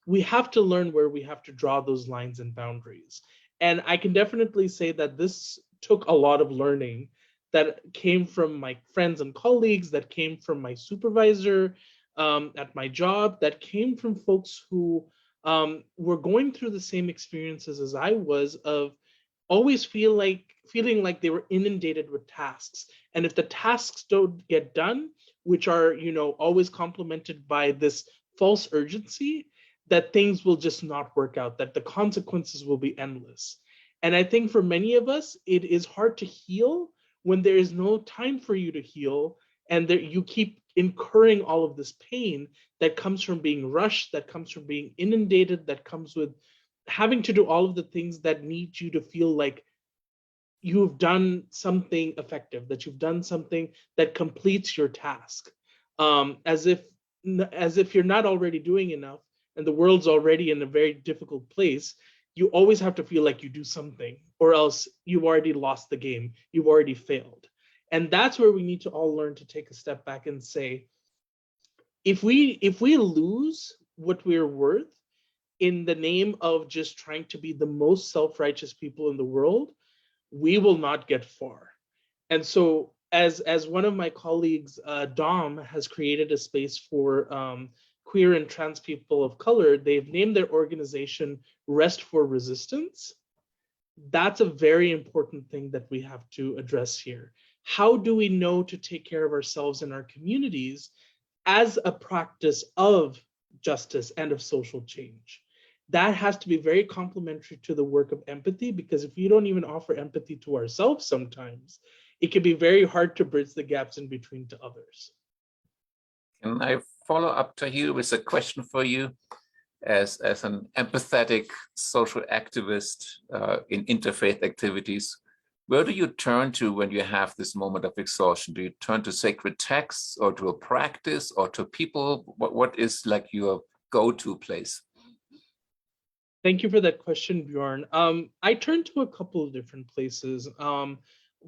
we have to learn where we have to draw those lines and boundaries. And I can definitely say that this took a lot of learning that came from my friends and colleagues, that came from my supervisor at my job, that came from folks who were going through the same experiences as I was, of always feeling like they were inundated with tasks. And if the tasks don't get done, which are always complemented by this false urgency, that things will just not work out, that the consequences will be endless. And I think for many of us, it is hard to heal when there is no time for you to heal, and that you keep incurring all of this pain that comes from being rushed, that comes from being inundated, that comes with having to do all of the things that need you to feel like you've done something effective, that you've done something that completes your task, as if you're not already doing enough and the world's already in a very difficult place. You always have to feel like you do something, or else you've already lost the game, you've already failed. And that's where we need to all learn to take a step back and say, if we lose what we're worth in the name of just trying to be the most self-righteous people in the world, we will not get far. And so as one of my colleagues, Dom, has created a space for queer and trans people of color, they've named their organization Rest for Resistance. That's a very important thing that we have to address here. How do we know to take care of ourselves and our communities as a practice of justice and of social change? That has to be very complementary to the work of empathy, because if you don't even offer empathy to ourselves sometimes, it can be very hard to bridge the gaps in between to others. Can I follow up to you with a question for you as an empathetic social activist in interfaith activities? Where do you turn to when you have this moment of exhaustion? Do you turn to sacred texts, or to a practice, or to people? What is like your go-to place? Thank you for that question, Bjorn. I turn to a couple of different places.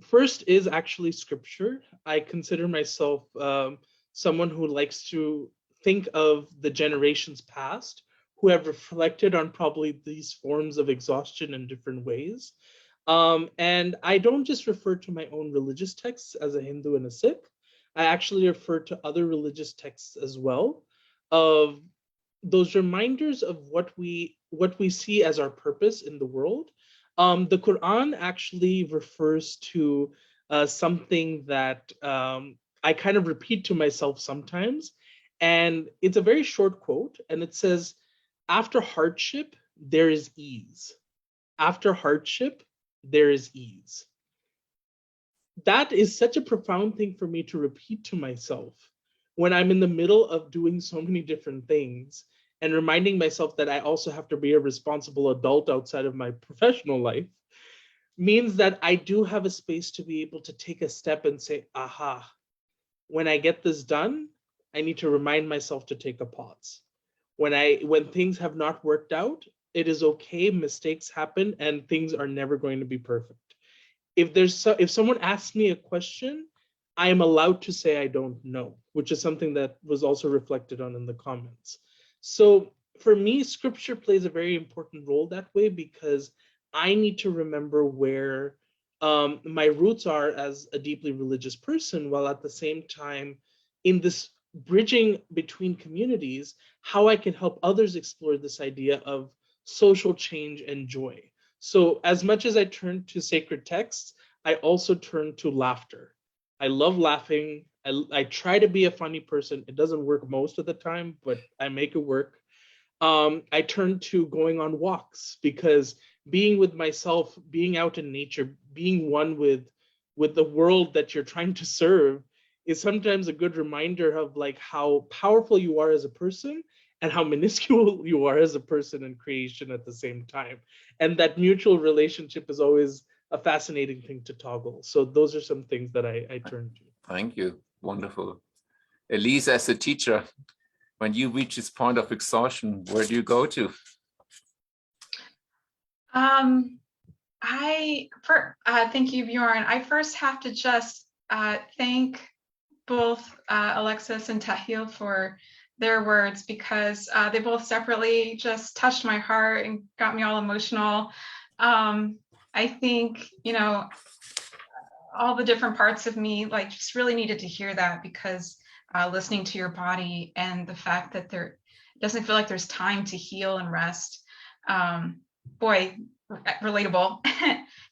First is actually scripture. I consider myself someone who likes to think of the generations past who have reflected on probably these forms of exhaustion in different ways. And I don't just refer to my own religious texts as a Hindu and a Sikh. I actually refer to other religious texts as well, of those reminders of what we see as our purpose in the world. The Quran actually refers to something that I kind of repeat to myself sometimes, and it's a very short quote, and it says, "After hardship, there is ease. After hardship, there is ease." That is such a profound thing for me to repeat to myself when I'm in the middle of doing so many different things, and reminding myself that I also have to be a responsible adult outside of my professional life, means that I do have a space to be able to take a step and say, aha, when I get this done, I need to remind myself to take a pause. When things have not worked out, it is okay, mistakes happen, and things are never going to be perfect. If someone asks me a question, I am allowed to say I don't know, which is something that was also reflected on in the comments. So for me, scripture plays a very important role that way, because I need to remember where my roots are as a deeply religious person, while at the same time, in this bridging between communities, how I can help others explore this idea of social change and joy. So as much as I turn to sacred texts, I also turn to laughter. I love laughing. I try to be a funny person. It doesn't work most of the time, but I make it work. I turn to going on walks, because being with myself, being out in nature, being one with the world that you're trying to serve is sometimes a good reminder of like how powerful you are as a person and how minuscule you are as a person in creation at the same time. And that mutual relationship is always a fascinating thing to toggle. So those are some things that I turn to. Thank you. Wonderful. Elise, as a teacher, when you reach this point of exhaustion, where do you go to? Thank you, Bjorn. I first have to just thank both Alexis and Tahil for their words, because they both separately just touched my heart and got me all emotional. I think, all the different parts of me like just really needed to hear that, because listening to your body and the fact that there doesn't feel like there's time to heal and rest. Boy, relatable.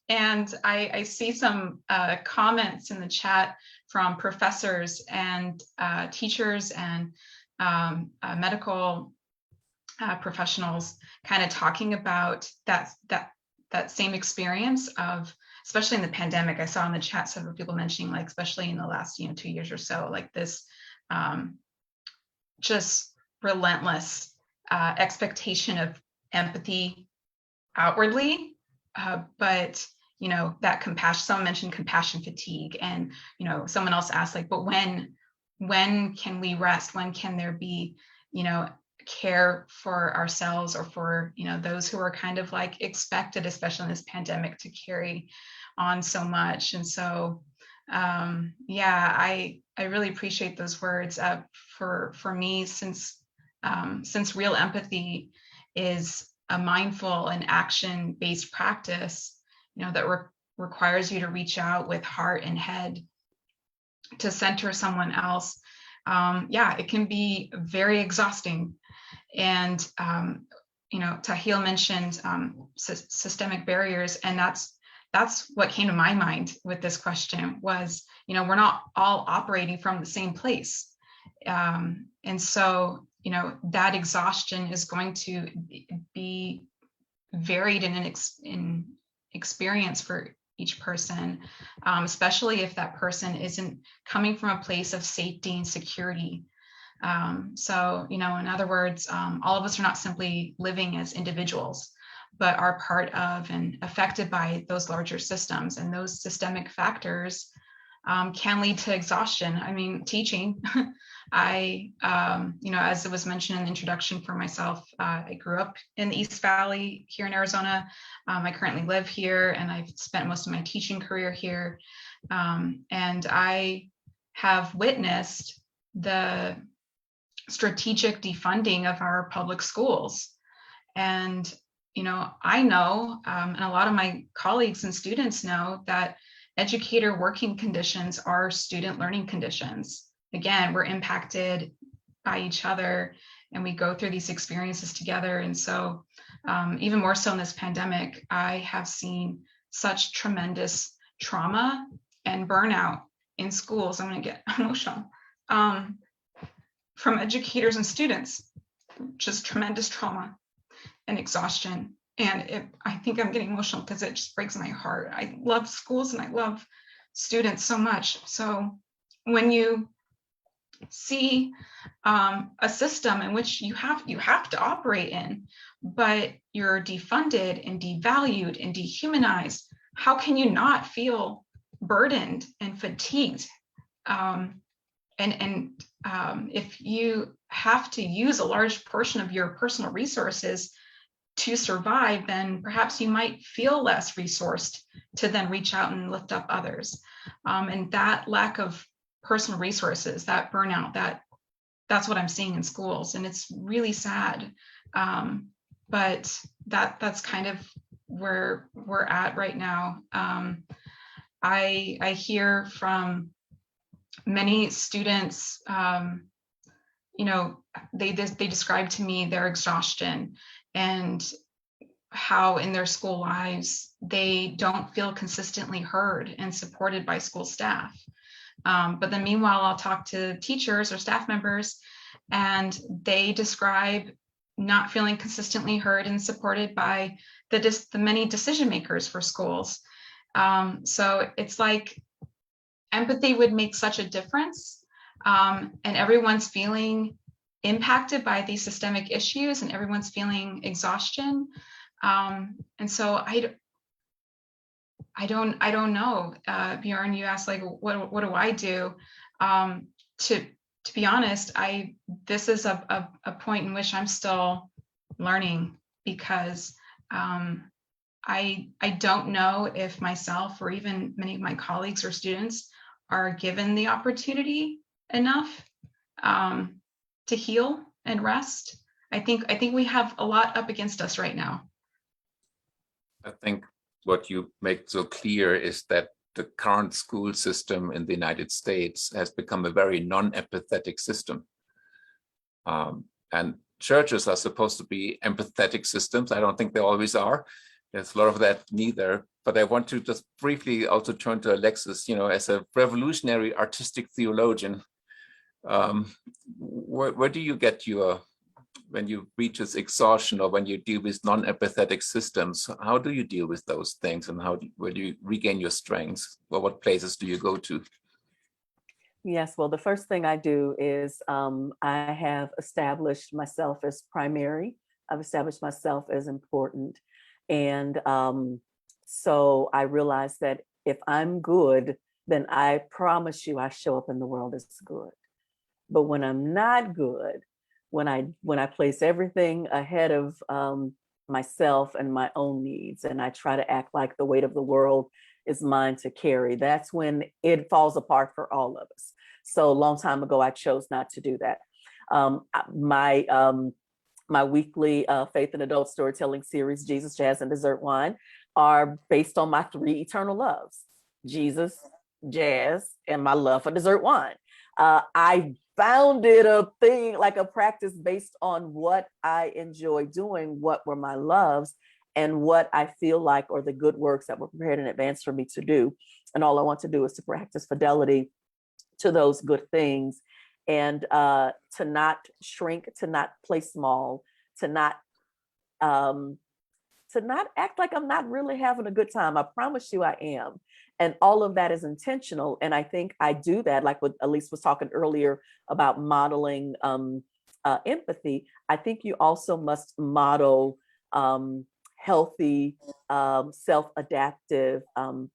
And I see some comments in the chat from professors and teachers and medical professionals kind of talking about that same experience of, especially in the pandemic. I saw in the chat several people mentioning, like, especially in the last 2 years or so, like this just relentless expectation of empathy outwardly, but that compassion. Someone mentioned compassion fatigue, and someone else asked, like, but when can we rest? When can there be care for ourselves, or for those who are kind of like expected, especially in this pandemic, to carry on so much? And so I really appreciate those words. For me, since real empathy is a mindful and action-based practice, that requires you to reach out with heart and head to center someone else. It can be very exhausting. And Tahil mentioned systemic barriers, and that's what came to my mind with this question was, we're not all operating from the same place. And so, that exhaustion is going to be varied in experience for each person, especially if that person isn't coming from a place of safety and security. So, in other words, all of us are not simply living as individuals, but are part of and affected by those larger systems, and those systemic factors can lead to exhaustion. I mean, teaching, as it was mentioned in the introduction for myself, I grew up in the East Valley here in Arizona. I currently live here, and I've spent most of my teaching career here. And I have witnessed the strategic defunding of our public schools. And I know, and a lot of my colleagues and students know that educator working conditions are student learning conditions. Again, we're impacted by each other and we go through these experiences together. And so even more so in this pandemic, I have seen such tremendous trauma and burnout in schools. I'm going to get emotional, from educators and students, just tremendous trauma and exhaustion. And I think I'm getting emotional because it just breaks my heart. I love schools and I love students so much. So when you see a system in which you have to operate in, but you're defunded and devalued and dehumanized, how can you not feel burdened and fatigued? If you have to use a large portion of your personal resources to survive, then perhaps you might feel less resourced to then reach out and lift up others. And that lack of personal resources, that burnout, that's what I'm seeing in schools, and it's really sad. But that's kind of where we're at right now. I hear from many students, they describe to me their exhaustion and how in their school lives they don't feel consistently heard and supported by school staff. But then meanwhile, I'll talk to teachers or staff members and they describe not feeling consistently heard and supported by the many decision makers for schools. So it's like empathy would make such a difference, and everyone's feeling impacted by these systemic issues and everyone's feeling exhaustion. And so I don't know. Bjorn, you asked like, what do I do? To be honest, this is a point in which I'm still learning, because I don't know if myself or even many of my colleagues or students are given the opportunity enough to heal and rest. I think we have a lot up against us right now. I think what you make so clear is that the current school system in the United States has become a very non-empathetic system. And churches are supposed to be empathetic systems. I don't think they always are. There's a lot of that neither. But I want to just briefly also turn to Alexis, as a revolutionary artistic theologian, where do you get when you reach this exhaustion or when you deal with non-empathetic systems, how do you deal with those things, and where do you regain your strengths? Well, what places do you go to? Yes, well, the first thing I do is I have established myself as primary. I've established myself as important. And so I realize that if I'm good, then I promise you I show up in the world as good. But when I'm not good, when I place everything ahead of myself and my own needs, and I try to act like the weight of the world is mine to carry, that's when it falls apart for all of us. So a long time ago, I chose not to do that. My weekly faith and adult storytelling series, Jesus, Jazz, and Dessert Wine, are based on my 3 eternal loves: Jesus, jazz, and my love for dessert wine. I founded a thing, like a practice based on what I enjoy doing, what were my loves, and what I feel like are the good works that were prepared in advance for me to do. And all I want to do is to practice fidelity to those good things, and to not shrink, to not play small, to not act like I'm not really having a good time. I promise you I am. And all of that is intentional. And I think I do that, like what Elise was talking earlier about modeling empathy. I think you also must model healthy, self-adaptive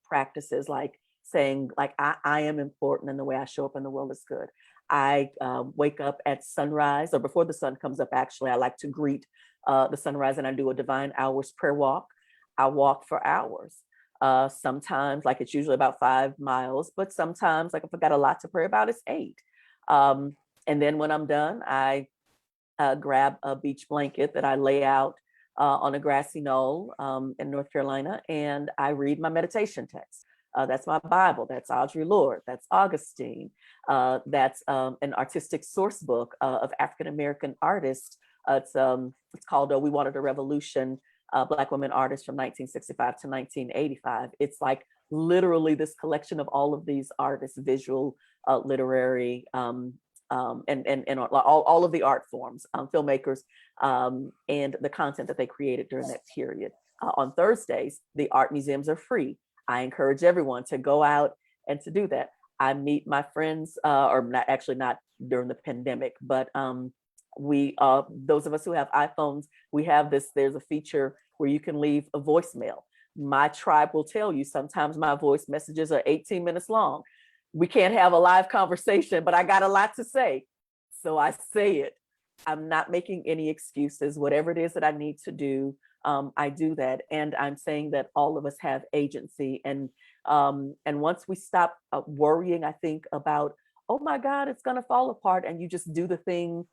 practices, like saying, like, I am important and the way I show up in the world is good. I wake up at sunrise, or before the sun comes up, actually. I like to greet the sunrise, and I do a divine hours prayer walk. I walk for hours. Sometimes, like, it's usually about 5 miles, but sometimes, like, if I got a lot to pray about, it's 8. And then when I'm done, I grab a beach blanket that I lay out on a grassy knoll in North Carolina, and I read my meditation text. That's my Bible. That's Audre Lorde. That's Augustine. That's an artistic source book of African American artists. It's called "We Wanted a Revolution: Black Women Artists from 1965 to 1985." It's like literally this collection of all of these artists, visual, literary, and all of the art forms, filmmakers, and the content that they created during that period. On Thursdays, the art museums are free. I encourage everyone to go out and to do that. I meet my friends, or not during the pandemic, but those of us who have iPhones, we have there's a feature where you can leave a voicemail. My tribe will tell you sometimes my voice messages are 18 minutes long. We can't have a live conversation, but I got a lot to say. So I say it. I'm not making any excuses. Whatever it is that I need to do, I do that. And I'm saying that all of us have agency. And once we stop worrying, I think about, oh my God, it's going to fall apart. And you just do the thing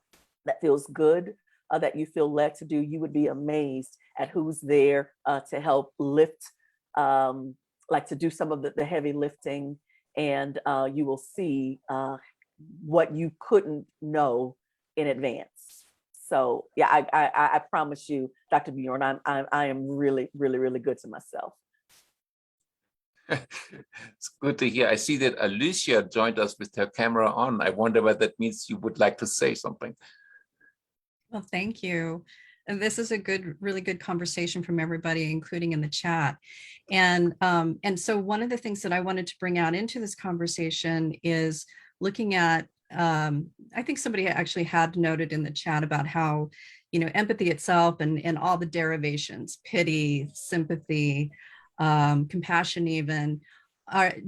that feels good, that you feel led to do, you would be amazed at who's there to help lift, like to do some of the heavy lifting. And you will see what you couldn't know in advance. So yeah, I promise you, Dr. Bjorn, I am really, really, really good to myself. It's good to hear. I see that Alicia joined us with her camera on. I wonder what that means. You would like to say something. Well, thank you. And this is a really good conversation from everybody, including in the chat. And so one of the things that I wanted to bring out into this conversation is looking at, I think somebody actually had noted in the chat about how, empathy itself and all the derivations, pity, sympathy, compassion even,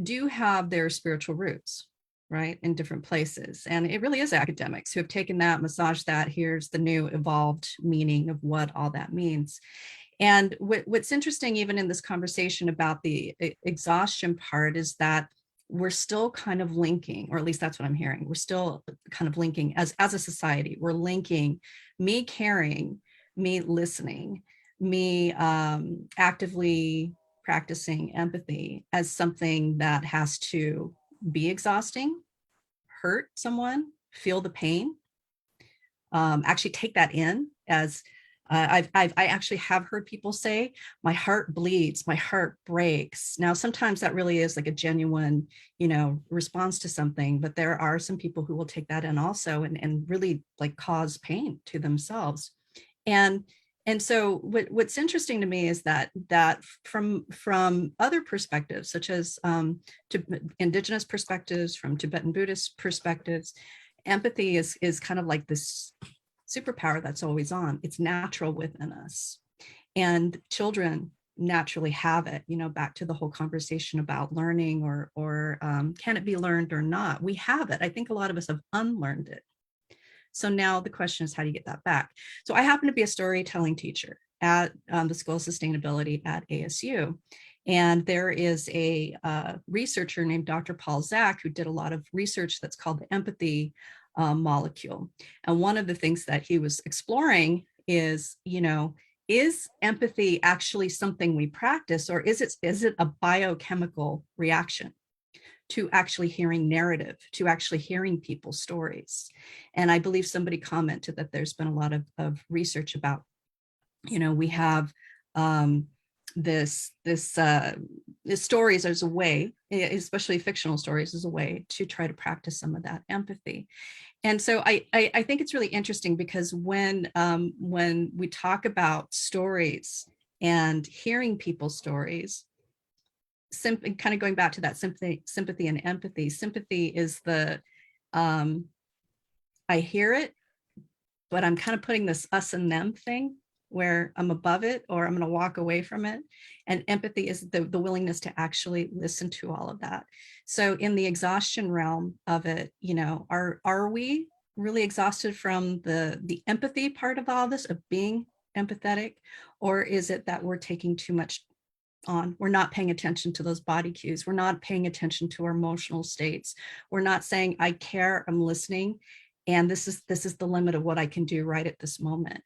do have their spiritual roots, right, in different places. And it really is academics who have taken that, massaged that. Here's the new evolved meaning of what all that means. And what's interesting, even in this conversation about the exhaustion part, is that we're still kind of linking, or at least that's what I'm hearing. We're still kind of linking as a society. We're linking me caring, me listening, me actively practicing empathy as something that has to be exhausting, hurt someone, feel the pain, actually take that in as I actually have heard people say, my heart bleeds, my heart breaks. Now, sometimes that really is like a genuine, response to something, but there are some people who will take that in also and really like cause pain to themselves. And so what's interesting to me is that from other perspectives, such as to indigenous perspectives, from Tibetan Buddhist perspectives, empathy is kind of like this superpower that's always on. It's natural within us. And children naturally have it, back to the whole conversation about learning or can it be learned or not? We have it. I think a lot of us have unlearned it. So now the question is, how do you get that back? So I happen to be a storytelling teacher at the School of Sustainability at ASU. And there is a researcher named Dr. Paul Zak who did a lot of research that's called the empathy molecule. And one of the things that he was exploring is, is empathy actually something we practice, or is it a biochemical reaction to actually hearing narrative, to actually hearing people's stories? And I believe somebody commented that there's been a lot of research about, we have this stories as a way, especially fictional stories, as a way to try to practice some of that empathy. And so I think it's really interesting because when we talk about stories and hearing people's stories, kind of going back to that sympathy and empathy. Sympathy is the I hear it, but I'm kind of putting this us and them thing where I'm above it or I'm going to walk away from it. And empathy is the willingness to actually listen to all of that. So in the exhaustion realm of it, are we really exhausted from the empathy part of all this, of being empathetic? Or is it that we're taking too much on? We're not paying attention to those body cues. We're not paying attention to our emotional states. We're not saying, I care, I'm listening, and this is the limit of what I can do right at this moment.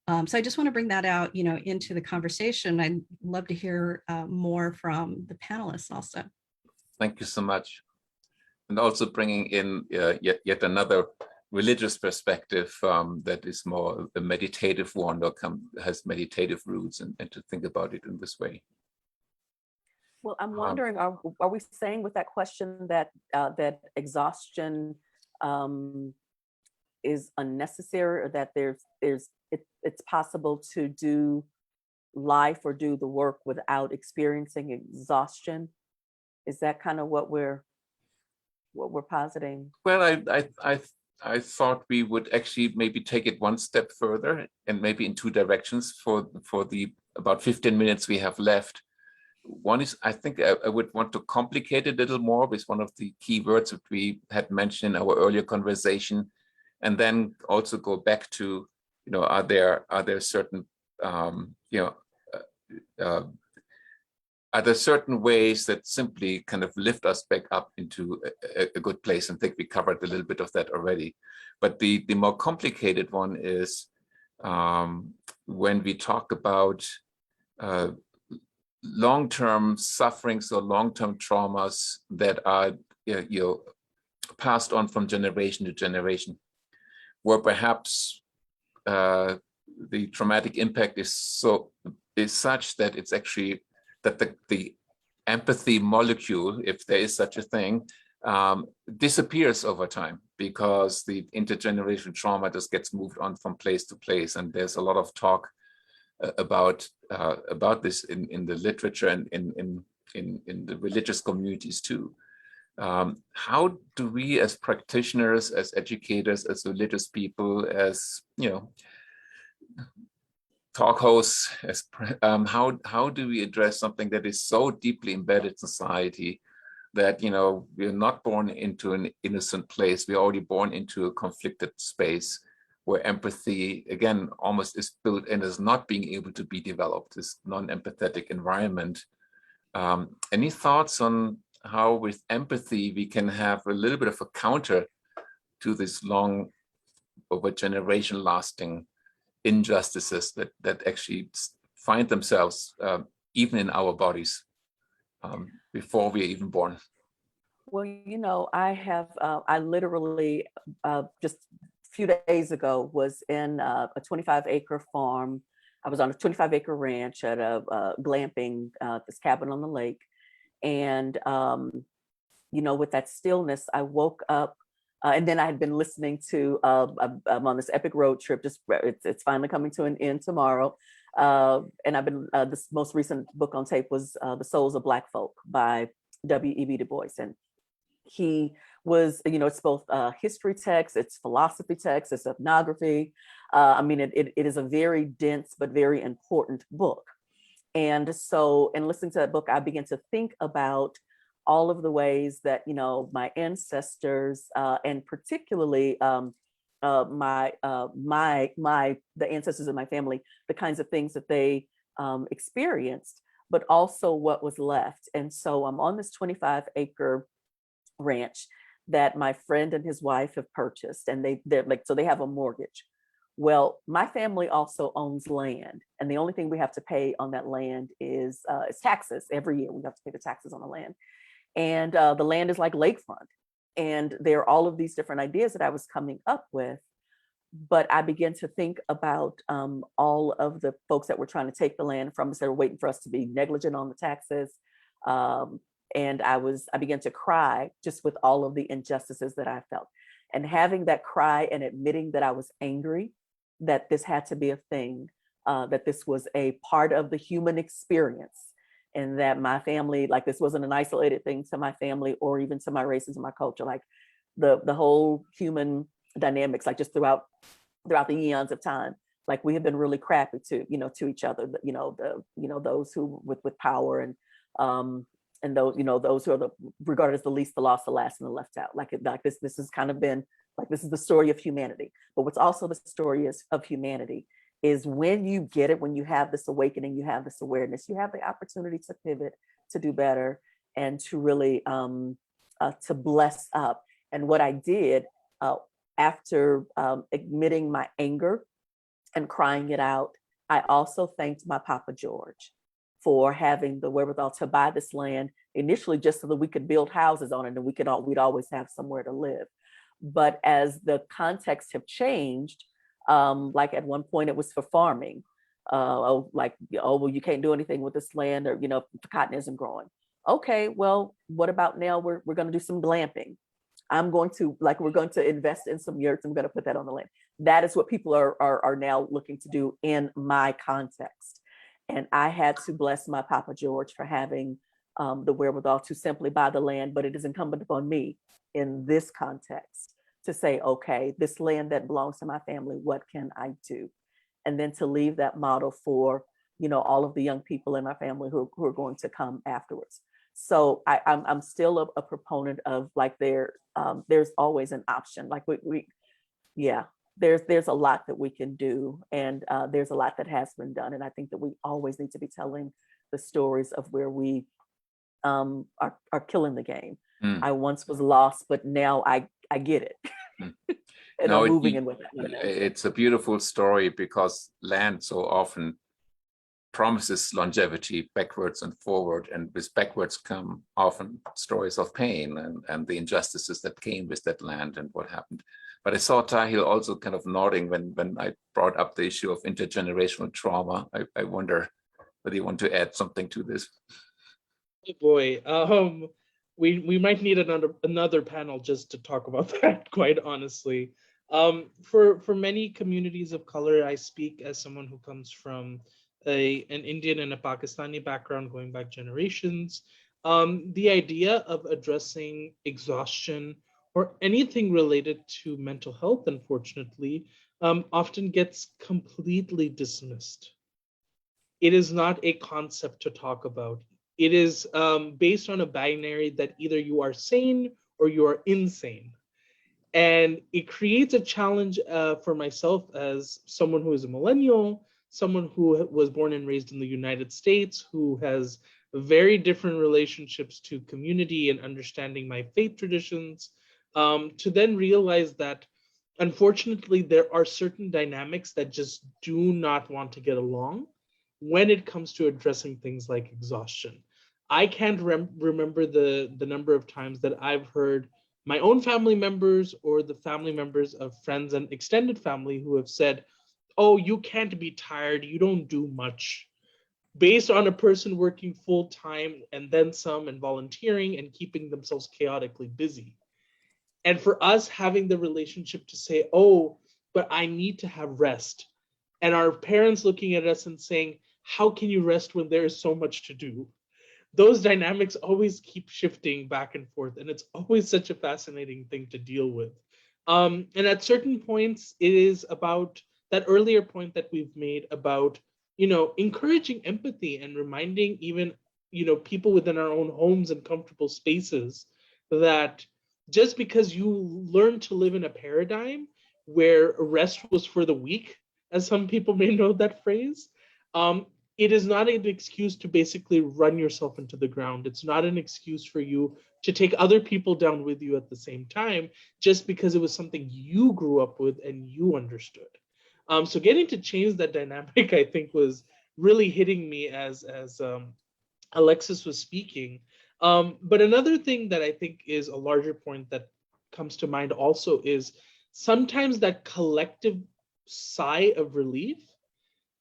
So I just want to bring that out, into the conversation. I'd love to hear more from the panelists also. Thank you so much. And also bringing in yet another religious perspective that is more a meditative one, or has meditative roots, and to think about it in this way. Well, I'm wondering, are we saying with that question that that exhaustion is unnecessary, or that it's possible to do life or do the work without experiencing exhaustion? Is that kind of what we're positing? Well, I thought we would actually maybe take it one step further, and maybe in two directions for the about 15 minutes we have left. One is, I think I would want to complicate it a little more with one of the key words that we had mentioned in our earlier conversation, and then also go back to, are there certain, are there certain ways that simply kind of lift us back up into a good place? And I think we covered a little bit of that already. But the more complicated one is when we talk about long-term sufferings or long-term traumas that are passed on from generation to generation, where perhaps the traumatic impact is such that it's actually that the empathy molecule, if there is such a thing, disappears over time, because the intergenerational trauma just gets moved on from place to place. And there's a lot of talk about this in the literature and in the religious communities too. How do we, as practitioners, as educators, as religious people, as talk hosts, how do we address something that is so deeply embedded in society that we're not born into an innocent place? We're already born into a conflicted space where empathy, again, almost is built in as not being able to be developed, this non-empathetic environment. Any thoughts on how with empathy we can have a little bit of a counter to this long, over generation lasting injustices that actually find themselves even in our bodies before we're even born? Well, I literally just a few days ago was in a 25-acre farm. I was on a 25-acre ranch at a glamping, this cabin on the lake. And, with that stillness, I woke up and then I had been listening to, I'm on this epic road trip, it's finally coming to an end tomorrow. And I've been, this most recent book on tape was The Souls of Black Folk by W.E.B. Du Bois. And he was, it's both history text, it's philosophy text, it's ethnography. It is a very dense but very important book. And so in listening to that book, I began to think about all of the ways that, my ancestors and particularly the ancestors of my family, the kinds of things that they experienced, but also what was left. And so I'm on this 25-acre ranch that my friend and his wife have purchased, and they have a mortgage. Well, my family also owns land, and the only thing we have to pay on that land is taxes. Every year we have to pay the taxes on the land, and the land is like lakefront. And there are all of these different ideas that I was coming up with, but I began to think about all of the folks that were trying to take the land from us, that were waiting for us to be negligent on the taxes. And I began to cry just with all of the injustices that I felt, and having that cry and admitting that I was angry, that this had to be a thing, that this was a part of the human experience, and that my family, like, this wasn't an isolated thing to my family or even to my race and to my culture, like the whole human dynamics, like just throughout the eons of time, like we have been really crappy to each other, those who with power and those who are regarded as the least, the lost, the last, and the left out. Like this has kind of been like, this is the story of humanity. But what's also the story of humanity is when you get it, when you have this awakening, you have this awareness, you have the opportunity to pivot, to do better, and to really to bless up. And what I did after admitting my anger and crying it out. I also thanked my Papa George for having the wherewithal to buy this land initially just so that we could build houses on it and we'd always have somewhere to live. But as the context have changed, like at one point it was for farming. Oh, well, you can't do anything with this land, or cotton isn't growing. Okay, well, what about now? We're going to do some glamping. We're going to invest in some yurts. I'm going to put that on the land. That is what people are now looking to do in my context. And I had to bless my Papa George for having the wherewithal to simply buy the land, but it is incumbent upon me in this context to say, okay, this land that belongs to my family, what can I do? And then to leave that model for, all of the young people in my family who are going to come afterwards. So I'm still a proponent of there's always an option. Like there's a lot that we can do, and there's a lot that has been done. And I think that we always need to be telling the stories of where we are killing the game. I once was lost, but now I get it. And I'm moving in with it. It's a beautiful story because land so often promises longevity backwards and forward, and with backwards come often stories of pain and the injustices that came with that land and what happened. But I saw Tahil also kind of nodding when I brought up the issue of intergenerational trauma. I wonder whether you want to add something to this. Oh boy, we might need another panel just to talk about that, quite honestly. For many communities of color, I speak as someone who comes from an Indian and a Pakistani background going back generations. The idea of addressing exhaustion or anything related to mental health, unfortunately, often gets completely dismissed. It is not a concept to talk about. It is based on a binary that either you are sane or you are insane. And it creates a challenge for myself as someone who is a millennial, someone who was born and raised in the United States, who has very different relationships to community and understanding my faith traditions, to then realize that, unfortunately, there are certain dynamics that just do not want to get along when it comes to addressing things like exhaustion. I can't remember the number of times that I've heard my own family members or the family members of friends and extended family who have said, oh, you can't be tired, you don't do much, based on a person working full time and then some and volunteering and keeping themselves chaotically busy. And for us having the relationship to say, oh, but I need to have rest. And our parents looking at us and saying, how can you rest when there is so much to do? Those dynamics always keep shifting back and forth. And it's always such a fascinating thing to deal with. And at certain points, it is about that earlier point that we've made about, encouraging empathy and reminding even, people within our own homes and comfortable spaces that just because you learn to live in a paradigm where rest was for the weak, as some people may know that phrase, it is not an excuse to basically run yourself into the ground. It's not an excuse for you to take other people down with you at the same time, just because it was something you grew up with and you understood. So getting to change that dynamic, I think, was really hitting me as Alexis was speaking. But another thing that I think is a larger point that comes to mind also is sometimes that collective sigh of relief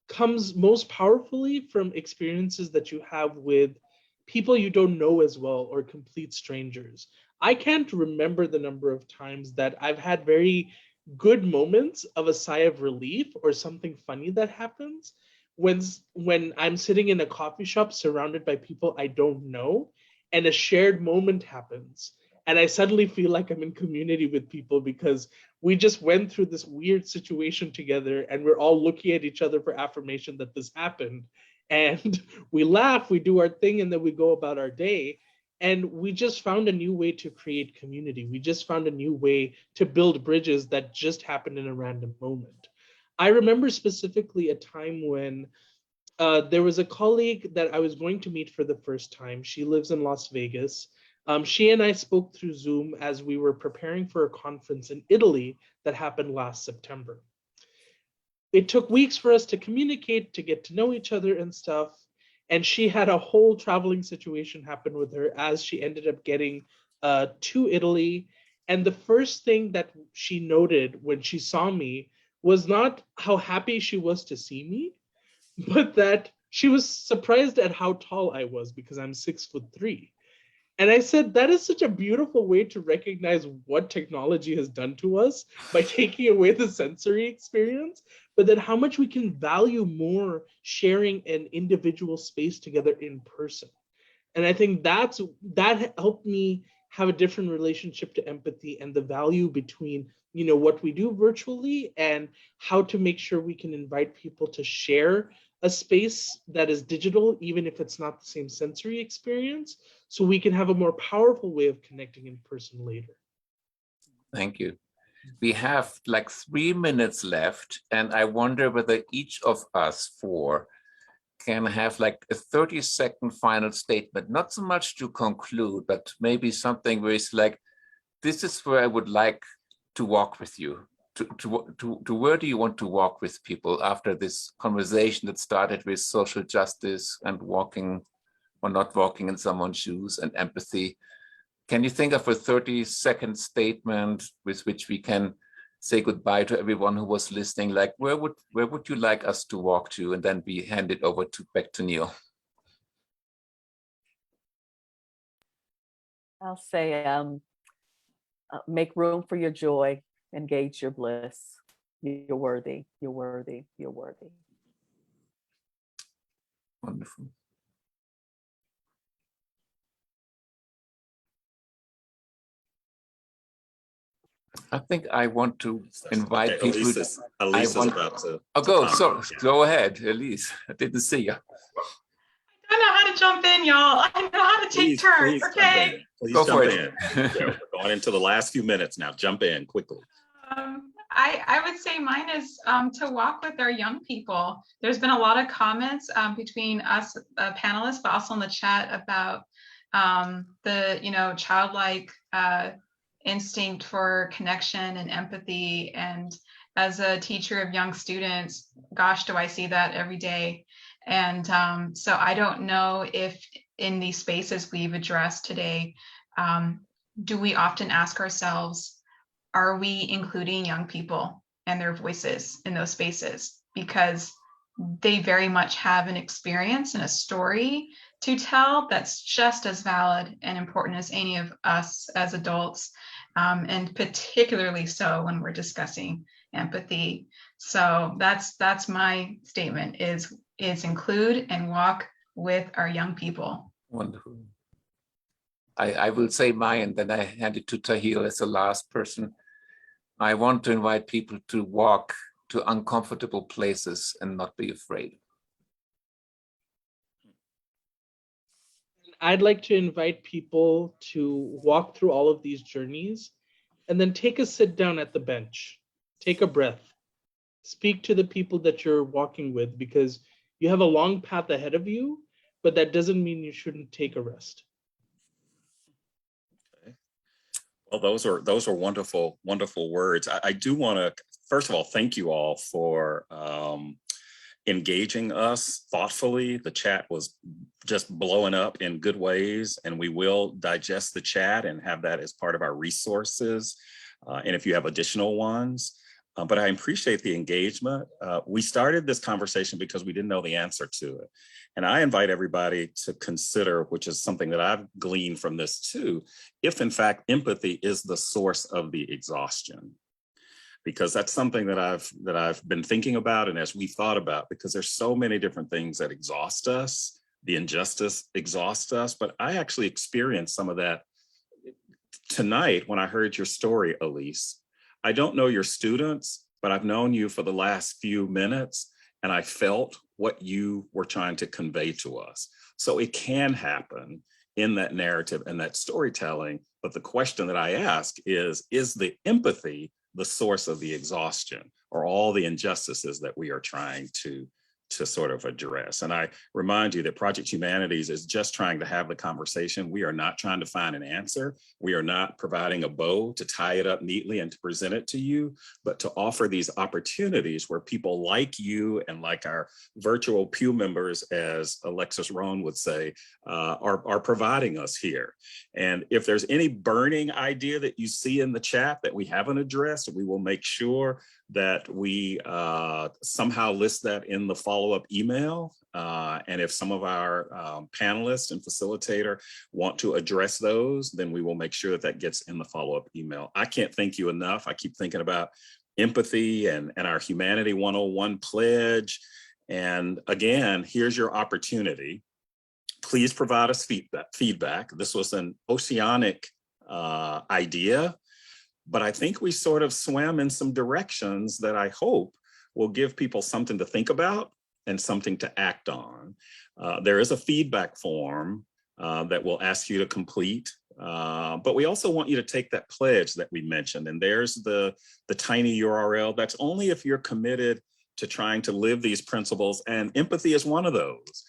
comes most powerfully from experiences that you have with people you don't know as well or complete strangers. I can't remember the number of times that I've had very good moments of a sigh of relief or something funny that happens when I'm sitting in a coffee shop surrounded by people I don't know and a shared moment happens. And I suddenly feel like I'm in community with people because we just went through this weird situation together and we're all looking at each other for affirmation that this happened. And we laugh, we do our thing, and then we go about our day. And we just found a new way to create community. We just found a new way to build bridges that just happened in a random moment. I remember specifically a time when there was a colleague that I was going to meet for the first time. She lives in Las Vegas. She and I spoke through Zoom as we were preparing for a conference in Italy that happened last September. it took weeks for us to communicate, to get to know each other and stuff. And she had a whole traveling situation happen with her as she ended up getting to Italy. And the first thing that she noted when she saw me was not how happy she was to see me, but that she was surprised at how tall I was because I'm 6'3". And I said, that is such a beautiful way to recognize what technology has done to us by taking away the sensory experience, but then how much we can value more sharing an individual space together in person. And I think that helped me have a different relationship to empathy and the value between, what we do virtually and how to make sure we can invite people to share a space that is digital, even if it's not the same sensory experience, so we can have a more powerful way of connecting in person later. Thank you. We have like 3 minutes left, and I wonder whether each of us four can have like a 30-second final statement, not so much to conclude, but maybe something where it's like, this is where I would like to walk with you. To where do you want to walk with people after this conversation that started with social justice and walking or not walking in someone's shoes and empathy? Can you think of a 30-second statement with which we can say goodbye to everyone who was listening? Like, where would you like us to walk to? And then we hand it over back to Neil. I'll say, make room for your joy, engage your bliss. You're worthy, you're worthy, you're worthy. Wonderful. I think I want to invite people. Elise is about to. Go ahead, Elise. I didn't see you. I know how to jump in, y'all. I know how to take turns, okay? Please jump in. We're going into the last few minutes now. Jump in quickly. I would say mine is to walk with our young people. There's been a lot of comments between us panelists, but also in the chat about the childlike instinct for connection and empathy. And as a teacher of young students, gosh, do I see that every day. And so I don't know if in these spaces we've addressed today, do we often ask ourselves, are we including young people and their voices in those spaces? Because they very much have an experience and a story to tell that's just as valid and important as any of us as adults, and particularly so when we're discussing empathy. So that's my statement is include and walk with our young people. Wonderful. I will say mine, and then I hand it to Tahil as the last person. I want to invite people to walk to uncomfortable places and not be afraid. I'd like to invite people to walk through all of these journeys and then take a sit down at the bench, take a breath, speak to the people that you're walking with, because you have a long path ahead of you, but that doesn't mean you shouldn't take a rest. Okay. Well, those are wonderful, wonderful words. I do want to, first of all, thank you all for engaging us thoughtfully. The chat was just blowing up in good ways, and we will digest the chat and have that as part of our resources. And if you have additional ones, but I appreciate the engagement. We started this conversation because we didn't know the answer to it. And I invite everybody to consider, which is something that I've gleaned from this too, if in fact empathy is the source of the exhaustion. Because that's something that I've been thinking about, and as we thought about, because there's so many different things that exhaust us, the injustice exhausts us, but I actually experienced some of that tonight when I heard your story, Elise. I don't know your students, but I've known you for the last few minutes, and I felt what you were trying to convey to us. So it can happen in that narrative and that storytelling, but the question that I ask is the empathy the source of the exhaustion or all the injustices that we are trying to to sort of address. And I remind you that Project Humanities is just trying to have the conversation. We are not trying to find an answer. We are not providing a bow to tie it up neatly and to present it to you, but to offer these opportunities where people like you and like our virtual pew members, as Alexis Rohn would say, are providing us here. And if there's any burning idea that you see in the chat that we haven't addressed, we will make sure that we somehow list that in the follow-up email. And if some of our panelists and facilitator want to address those, then we will make sure that that gets in the follow-up email. I can't thank you enough. I keep thinking about empathy and our Humanity 101 pledge. And again, here's your opportunity. Please provide us feedback. This was an oceanic idea, but I think we sort of swam in some directions that I hope will give people something to think about and something to act on. There is a feedback form that we'll ask you to complete, but we also want you to take that pledge that we mentioned, and there's the tiny URL. That's only if you're committed to trying to live these principles, and empathy is one of those.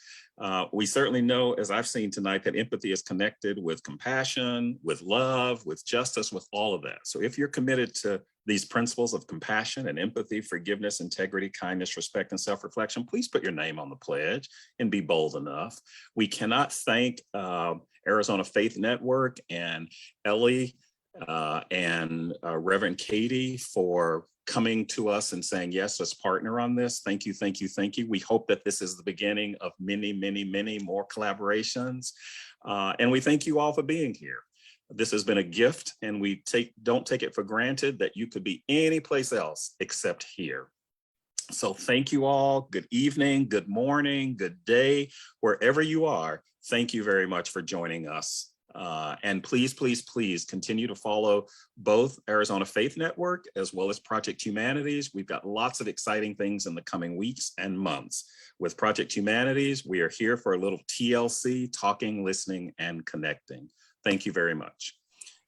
We certainly know, as I've seen tonight, that empathy is connected with compassion, with love, with justice, with all of that. So if you're committed to these principles of compassion and empathy, forgiveness, integrity, kindness, respect, and self-reflection, please put your name on the pledge and be bold enough. We cannot thank Arizona Faith Network and Ellie and Reverend Katie for coming to us and saying, yes, let's partner on this. Thank you, thank you, thank you. We hope that this is the beginning of many, many, many more collaborations. And we thank you all for being here. This has been a gift, and we don't take it for granted that you could be any place else except here. So thank you all. Good evening, good morning, good day, wherever you are. Thank you very much for joining us. And please, please, please continue to follow both Arizona Faith Network as well as Project Humanities. We've got lots of exciting things in the coming weeks and months. With Project Humanities, we are here for a little TLC, talking, listening, and connecting. Thank you very much.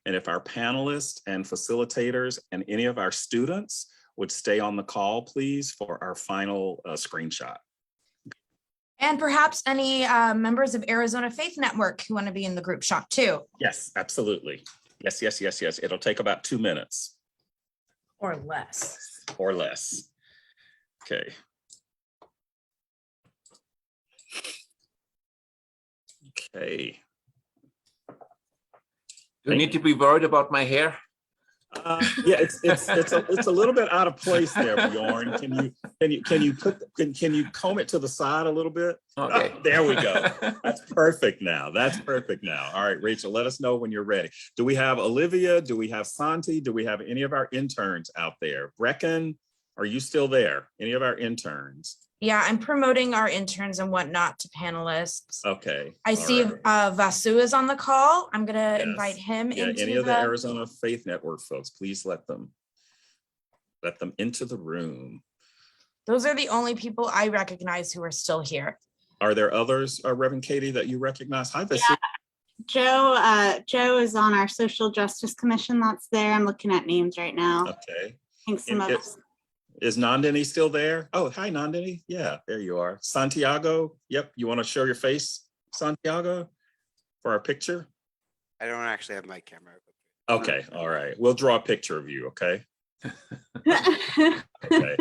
And if our panelists and facilitators and any of our students would stay on the call, please, for our final screenshot. And perhaps any members of Arizona Faith Network who want to be in the group shot too. Yes, absolutely. Yes, yes, yes, yes. It'll take about 2 minutes. Or less. Or less. Okay. Okay. Do you need to be worried about my hair? Yeah, it's a little bit out of place there, Bjorn. Can you comb it to the side a little bit? Okay. Oh, there we go. That's perfect now. That's perfect now. All right, Rachel, let us know when you're ready. Do we have Olivia? Do we have Santi? Do we have any of our interns out there? Brecken, are you still there? Any of our interns? Yeah, I'm promoting our interns and whatnot to panelists. Okay. I see right. Vasu is on the call. I'm gonna Yes. invite him into any of the Arizona Faith Network folks, please let them into the room. Those are the only people I recognize who are still here. Are there others, Reverend Katie, that you recognize? Hi, Vasu. Yeah. Joe is on our Social Justice Commission. That's there. I'm looking at names right now. Okay. I think some of us. Is Nandini still there? Oh, hi, Nandini. Yeah, there you are. Santiago. Yep. You want to show your face, Santiago, for our picture? I don't actually have my camera. Okay. All right. We'll draw a picture of you. Okay. Okay.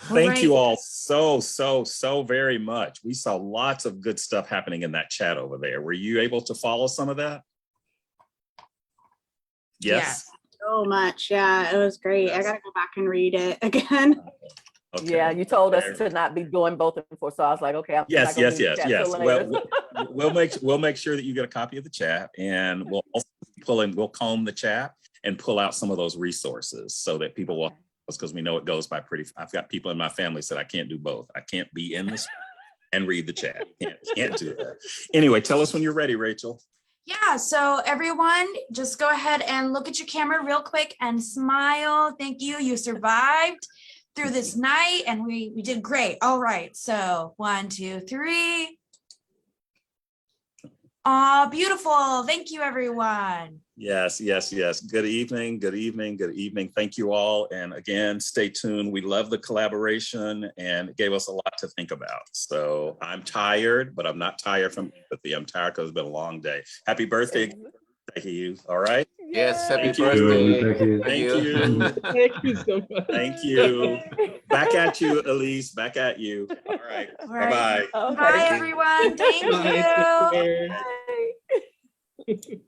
Thank you all so very much. We saw lots of good stuff happening in that chat over there. Were you able to follow some of that? Yes. So much. Yeah, it was great. Yes. I gotta go back and read it again. Okay. Yeah, you told us to not be doing both and forth, so I was like, okay. I'm Yes, not gonna yes, read the yes, chat yes. till later. Well, we'll make sure that you get a copy of the chat, and we'll also we'll comb the chat and pull out some of those resources so that people will, because we know it goes by pretty. I've got people in my family said I can't do both. I can't be in this and read the chat. Can't do that. Anyway, tell us when you're ready, Rachel. Yeah, so everyone, just go ahead and look at your camera real quick and smile. Thank you. You survived through this night and we did great. All right, so 1, 2, 3. Aw, beautiful. Thank you, everyone. Yes, yes, yes. Good evening, good evening, good evening. Thank you all. And again, stay tuned. We love the collaboration and it gave us a lot to think about. So I'm tired, but I'm not tired from empathy. I'm tired because it's been a long day. Happy birthday. Thank you. All right. Yes, happy Thank you. birthday. Thank you. Thank you so much. Thank you. Back at you, Elise. Back at you. All right. All right. Bye-bye. Bye, everyone. Thank Bye. you. Take care. Bye.